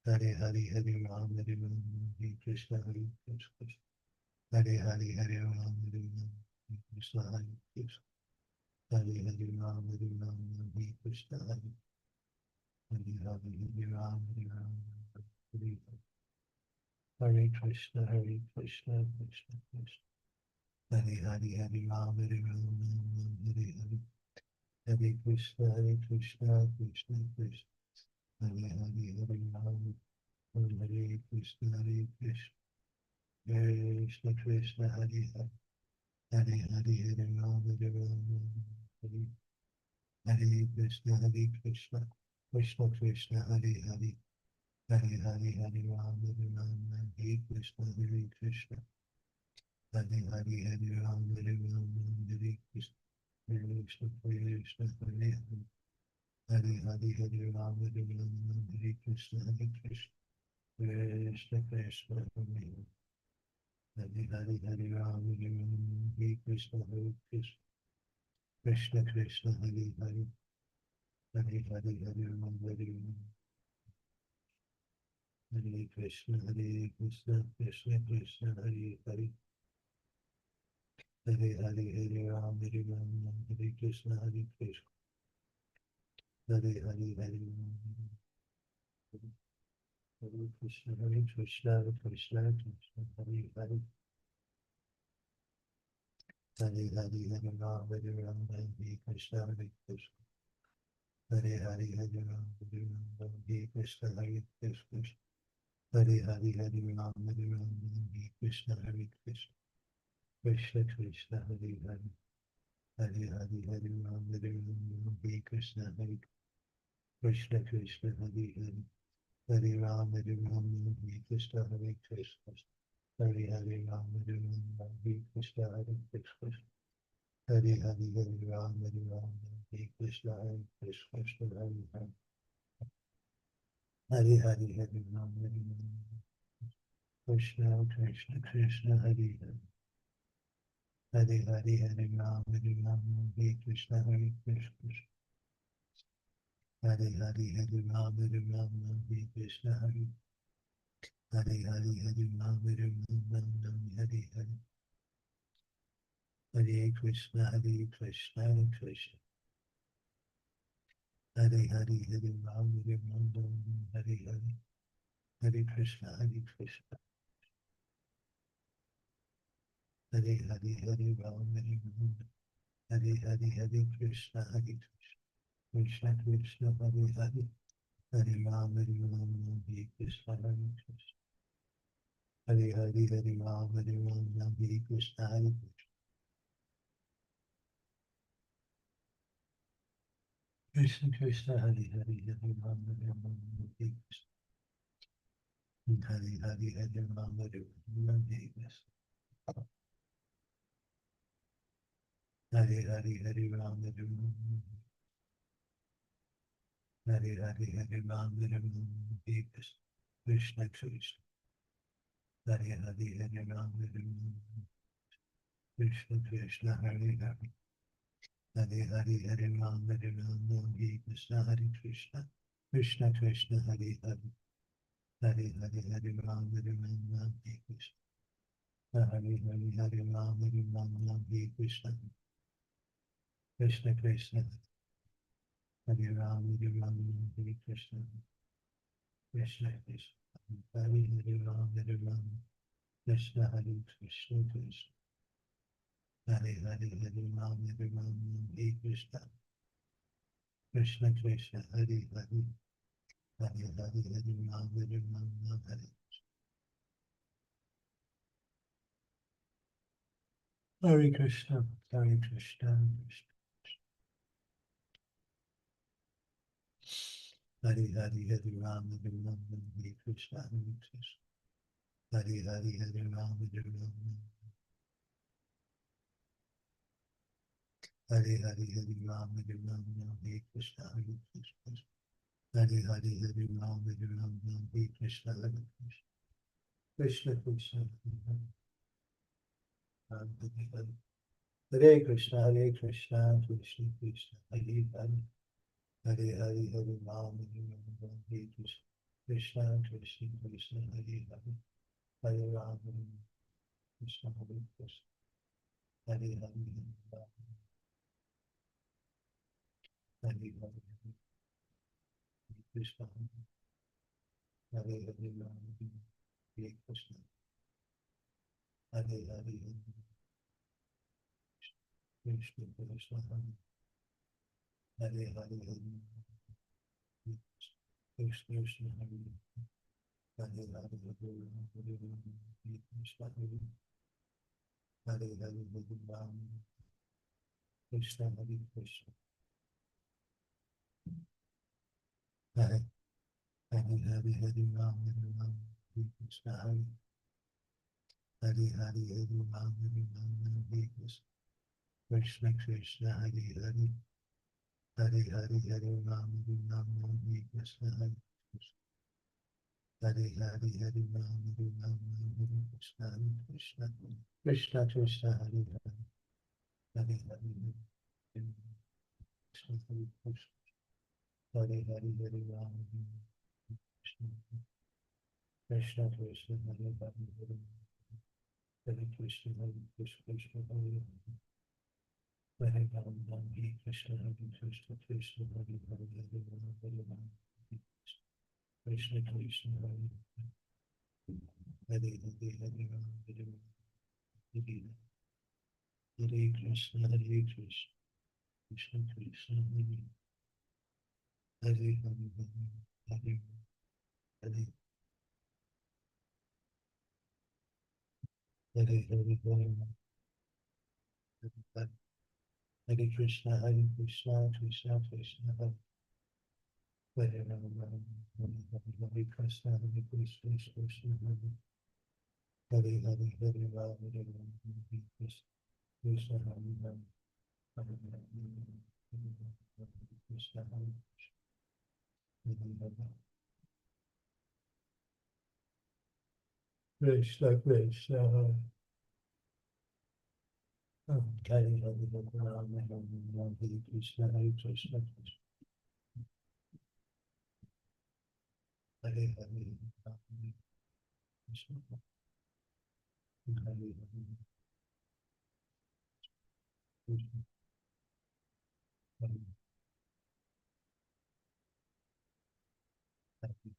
Hare Hare Hare Ram Hare Krishna Krishna Hare Hare Hare Ram Hare Krishna Krishna Hare Hare Ram, Hare Krishna, Hare Hare Ram, Hare Hare Krishna, Krishna Krishna. Hare Hare Hare Ram, Hare Hare. Hare Krishna, Krishna Krishna. Hare Hare Hare Ram, Hare Krishna, Krishna Krishna, Hare Hare. Hare Hare Hare Ram, Hare Hare. Hare Krishna, Krishna. Krishna Krishna, Hare Hare. Hare Hare Hare Ram, Hare Krishna, Krishna. Hare Hare Hare Ram, Hare Krishna. Krishna Krishna, Hare Hare. Hare Hare Hare Ram, Hare Krishna, Krishna. Krishna Krishna, Hare Hare. Hare Hare Hare Ram, Hare Krishna, Krishna. Krishna Krishna, Hare Hare. Hare Hare Hare Ram, Hare Krishna, Krishna Krishna, Hare Hare. Hare Hare Hare Ram, Hare Krishna, Krishna. Hare Hare Hare Ram, Hare Krishna, Krishna Krishna, Hare Hare. Hare Hare Hare Ram, Hare Krishna, Krishna. Hare Hare Hare Ram, Hare Krishna, Krishna. Hare Hare Hare Ram, Hare Krishna, Krishna. Krishna Krishna, Hare Hare. Hare Hare Hare Ram, Hare Krishna, Krishna Krishna, Hare Hare. Hare Ram, Hare Krishna, Krishna. Hare Hare Ram, Hare Krishna, Krishna. Hare Hare Hare Ram, Hare Krishna, Krishna. Hare Hare. Hare Hare Hare Ram, Hare Krishna, Krishna Krishna, Hare Hare. Hare Hare Hare Ram, Hare Krishna, Krishna. Hare Hare Hare Ram, Hare Krishna, Hare Hare Hare Ram, Hare Hare. Hare Krishna, Krishna. Hare Hare Hare Ram, Hare Hare. Hare Krishna, Krishna. Hare Hare Hare Ram, Hare Hare Krishna, Krishna. Krishna Krishna, Hare Hare. Hare Ram, Hare Krishna, Krishna. Hare Hare Hare Ram, Hare Krishna, Krishna. Krishna Krishna, Hare Hare. Hare Ram, Hare Krishna. Hare Hare Hare Ram, Hare Krishna. Hare Hare Hare Ram, Hare Hare Hare Ram, Hare Krishna. Krishna Krishna. Hare Hare Hare Ram, Hare Krishna Krishna, Hare Hare. Hare Hare Hare Ram, Hare Krishna, Hare Krishna. Krishna Krishna, Hare Hare. Hare Hare Hare Ram, Hare Krishna. Hare Hare Hare Ram, Hare Krishna. Krishna Krishna. Hare Ram, Hare Krishna. Krishna Krishna. Hare Hare Ram, Hare Krishna, Hare Krishna, Krishna. Hare Hare Hare Ram, Hare Krishna. Krishna Krishna, Hare Hare. Hare Hare Hare Ram, Hare Hare Krishna, Hare Krishna, Krishna. Hare Hare Hare Ram, Hare Krishna, Krishna. Hare Hare Hare Ram, Hare Hare Hare Ram, Hare Krishna, Krishna. Hare Hare Hare Ram, Hare Krishna, Krishna. Krishna Krishna, Hare Krishna, Krishna Krishna, Hare Hare. Hare Hare Hare Ram, Hare Krishna. Krishna Krishna, Hare Hare. Hare Ram, Krishna, Hare Krishna. Hare Hare Hare Ram. Hare Krishna, Hare Hare Rama, Hare Krishna, Hare Hare, Krishna Krishna, Hare Hare, Krishna Krishna, Hare Hare, Hare Krishna, Hare Hare Rama, Krishna Hare Krishna, Hare Hare Hare Hare Rama, Hare Krishna, Hare Hare Hare Rama, Hare Krishna, Krishna Krishna, Hare Hare, Hare Hare Hare Rama, Hare Krishna, Hare Krishna, Hare Hare Hare Rama, Hare Krishna, Hare Krishna, Krishna Krishna, Hare Hare, Hare Hare Hare Krishna, Hare Krishna, Hare Hare Hare Rama, Hare Krishna, Krishna Krishna, Hare Hare, Hare Krishna, Hare Krishna, Krishna Hare Hare, Hare Ram, Ram Hare Krishna, Hare Krishna, Krishna Hare Hare, Hare Ram, Hare Ram, Krishna Krishna, Hare Hare, Hare Hare Ram, Hare Ram, Hare Hare Krishna, Hare Krishna, Krishna Krishna, Hare Hare, Hare Hare, Hare Hare, Hare Hare, Hare Hare Krishna, Hare Krishna, Krishna Krishna, Hare Hare Ram, Ram Hare Krishna, Hare Krishna, Krishna Hare Hare, Hare Hare Ram, Hare Ram, Hare Krishna, Krishna Hare Ram, Hare Ram, Hare Krishna, Hare Krishna, Krishna, Hare Hare Ram, Hare Krishna, Hare Krishna, Hare Hare Ram, Krishna, Hare Hare Krishna,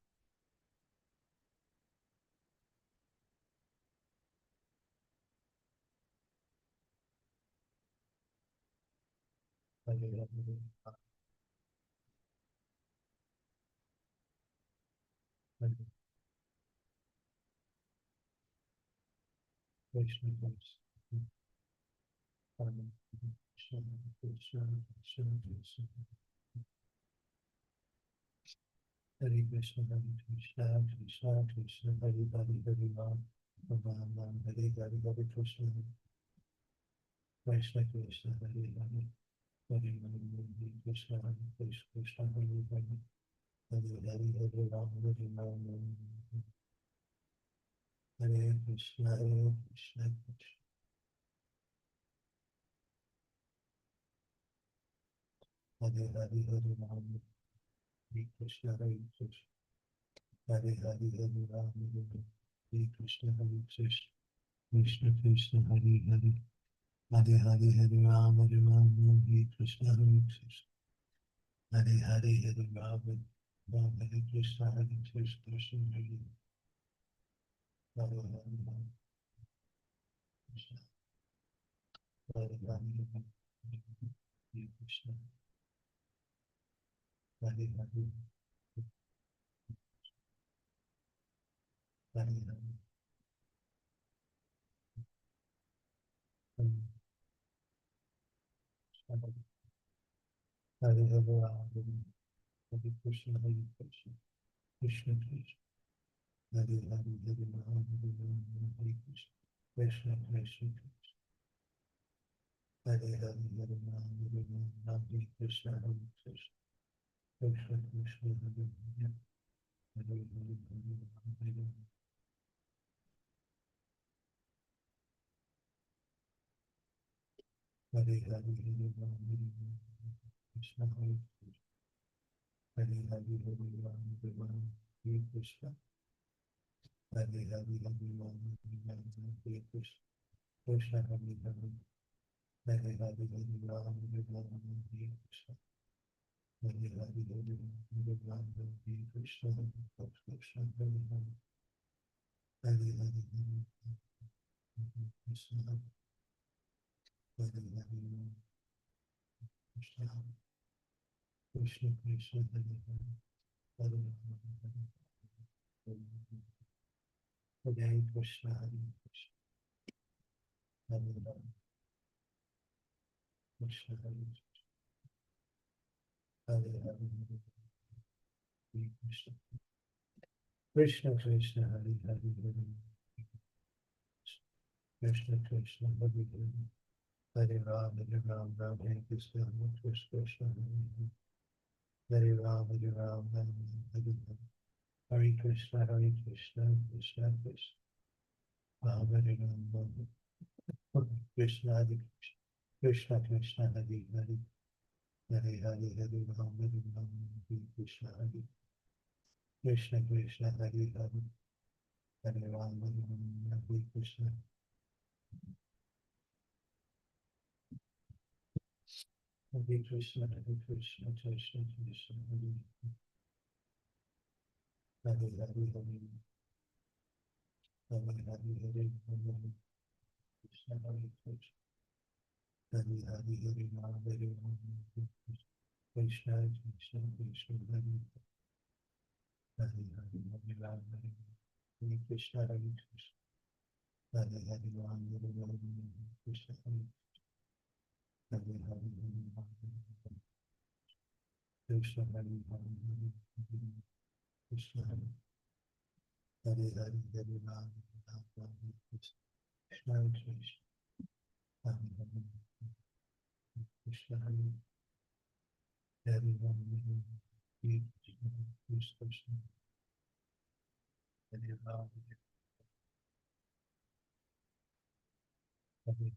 Hare Hare Hare Hare Hare Krishna, Krishna, Hare Krishna, Krishna, Krishna, Krishna, Hare Krishna, Hare Krishna, Krishna Krishna, Hare Hare, Hare Ram, Ram Ram, Hare Hare, Hare Krishna, Krishna Krishna, Hare Hare, Hare Ram, Hare Krishna, Hare Krishna, Krishna Hare Hare, Hare Hare, Hare Ram, Hare Ram, Hare Krishna, Hare Krishna, Hare Hare, Hare Ram, Hare Krishna, Hare Krishna, Hare Hare, Hare Ram, Hare Krishna, Hare Krishna, Krishna Krishna, Hare Hare, Hare Hare, Hare Ram, Hare Ram, Hare Krishna, Hare Krishna, Hare Hare, Hare Ram, Ram, Hare Krishna, Hare Krishna, Krishna Hare Hare, Hare Ram, Krishna, Hare Hare, Hare Krishna, Hare Hare, Hare Hare, Hare Hare Ram, Hare Krishna, Hare Krishna, Krishna Krishna, Hare Hare, Hare Ram, Hare Ram, Hare Krishna, Krishna Krishna, Hare Hare, Hare Ram, Hare Ram, Hare Krishna, Hare Krishna, Krishna Krishna, Hare Hare, Hare Hare, Hare Ram, Hare Ram, Hare Hare, Hare Ram, Hare Ram, Krishna, Hare Krishna, Hare Hare, Hare Ram, Hare Ram, Hare Krishna, Hare Hare, Hare Ram, Hare Ram, Hare Krishna, Krishna Hare Hare, Hare Hare, Hare Ram, Hare Ram, Hare Krishna, Hare Hare Hare Hare Ram Hare Krishna Krishna Krishna Hare Hare Hare Hare Hare Krishna Hare Hare Krishna Krishna Krishna Hare Hare Hare Hare Hare Krishna Hare Krishna Hare Hare Krishna Hare Hare Hare Krishna Krishna Krishna Hare Hare Hare Krishna Krishna Hare Hare Hare Ram Ram Hare Krishna Krishna Krishna Hare Ram Ram Hare Hare Hare Krishna Krishna Krishna Ram Hare Ram Krishna Hare Krishna Krishna Hare Hare Hare Hare Hare Ram Hare Krishna Krishna Krishna Hare Hare Hare Ram Hare Krishna Hare Krishna Krishna Krishna Hare Hare Hare Hare Hare Hare Krishna Hare Krishna Hare Hare Hare Ram Hare Ram Krishna Krishna Krishna Hare Hare Hare Hare Ram Hare Krishna Hare Krishna Hare Hare Ram Hare Ram Krishna Hare Hare Hare Hare Ram Krishna Hare Hare Krishna Hare Hare Hare Hare Ram Krishna Krishna Hare Hare Krishna Hare Hare Ram Krishna Krishna Hare Ram Hare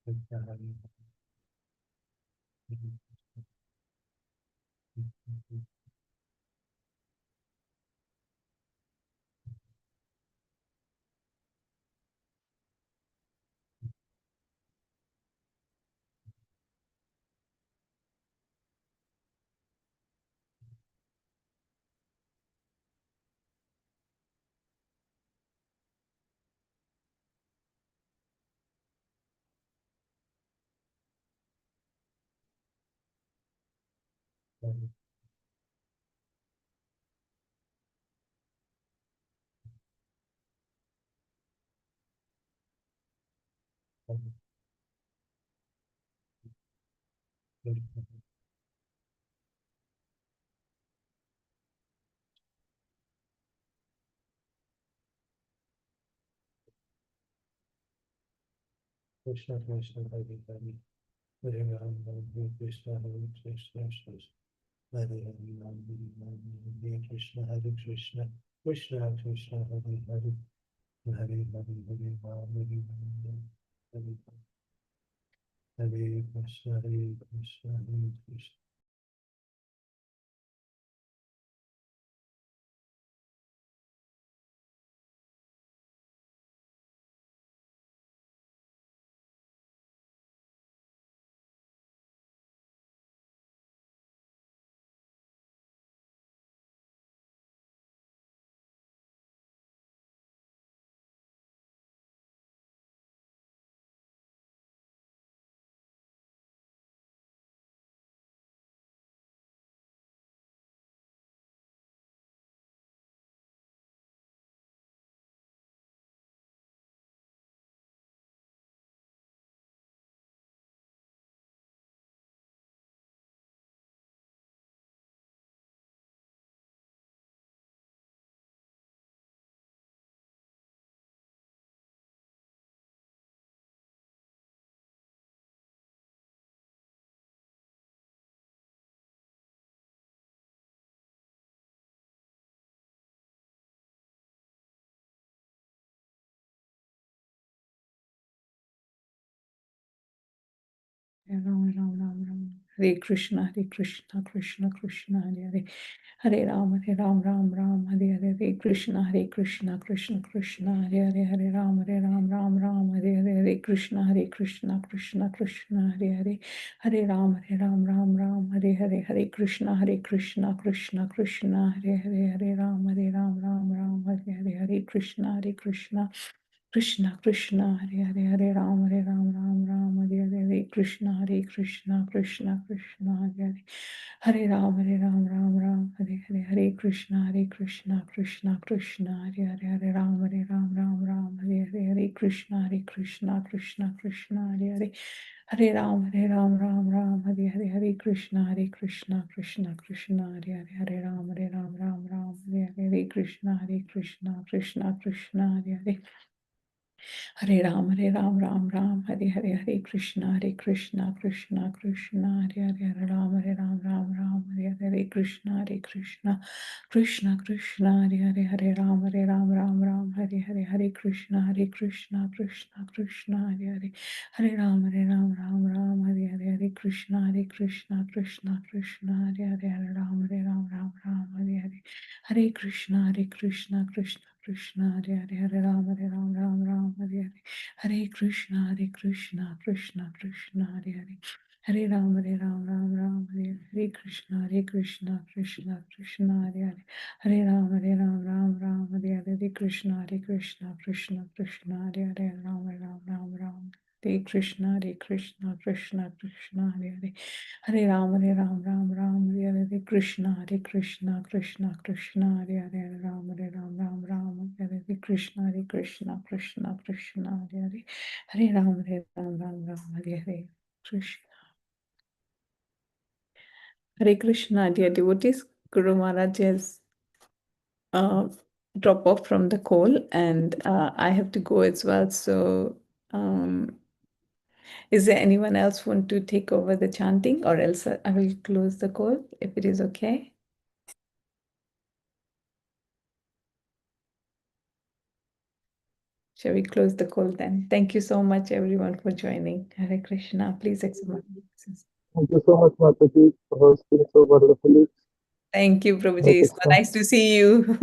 Krishna Hare Hare Hare Krishna Krishna Krishna Hare Hare Hare Ram Hare Krishna Krishna Hare Hare Ram Hare Krishna Hare Krishna Krishna Krishna Hare Hare Hare Hare Hare Ram Hare Hare Hare Krishna Hare Krishna Hare Krishna Ram Ram Ram Ram Hare Krishna, Krishna Krishna, Hare Hare. Hare Ram, Ram Ram, Hare Hare, Hare Krishna, Krishna Krishna, Hare Hare, Hare Ram, Ram, Hare Hare, Hare Krishna, Krishna Krishna, Hare Hare, Hare Ram, Ram, Hare Hare, Hare Krishna, Krishna Krishna, Hare Hare, Hare Ram, Ram, Hare Hare, Hare Krishna, Krishna Krishna, Hare Hare, Hare Ram, Ram, Hare Hare, Hare Krishna, Krishna Krishna, Hare Hare, Hare Ram, Ram, Hare Hare, Hare Krishna, Krishna Krishna, Hare Hare, Hare Ram, Ram, Hare Hare, Hare Krishna, Krishna Krishna, Hare Hare, Hare Ram, Ram, Hare Hare, Hare Krishna, Krishna Krishna, Hare Hare, Hare Ram, Ram, Hare Hare, Hare Krishna, Krishna Krishna, Hare Hare. Hare Ram, Ram, Hare Hare, Hare Krishna, Krishna Krishna, Hare Hare, Hare Ram, Ram, Hare Hare, Krishna, Krishna Krishna, Hare Hare, Hare Ram, Ram, Hare Hare, Hare Krishna, Krishna Krishna, Hare Hare, Hare Ram, Ram, Hare Hare, Hare Krishna, Krishna Krishna, Hare Hare, Hare Ram, Ram, Hare Hare, Hare Krishna, Krishna Krishna, Hare Hare, Hare Ram, Ram, Hare Hare, Hare Krishna, Krishna Krishna, Hare Hare, Hare Ram, Ram, Hare Hare, Krishna, Krishna Krishna, Hare Hare, Hare Ram, Ram, Hare Hare, Krishna, Krishna Krishna, Hare Hare, Ram, Ram, Hare Krishna, Krishna Krishna, Hare Hare, Hare Ram, Ram, Hare Hare, Krishna, Krishna Krishna, Hare Hare, Hare Ram, Ram, Hare Hare, Krishna, Krishna Krishna, Hare Hare, Hare Ram, Hare Hare, Krishna. Hare Krishna, dear devotees. Guru Maharaj has drop off from the call, and I have to go as well. So, is there anyone else want to take over the chanting, or else I will close the call if it is okay? Shall we close the call then? Thank you so much, everyone, for joining. Hare Krishna. Please accept my blessings. Thank you so much, Mataji, for hosting so wonderfully. Thank you, Hare Prabhuji. So Krishna. nice to see you.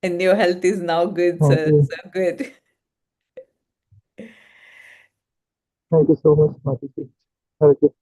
And your health is now good, Thank so you. good. Thank you so much, Mataji. Hare Krishna.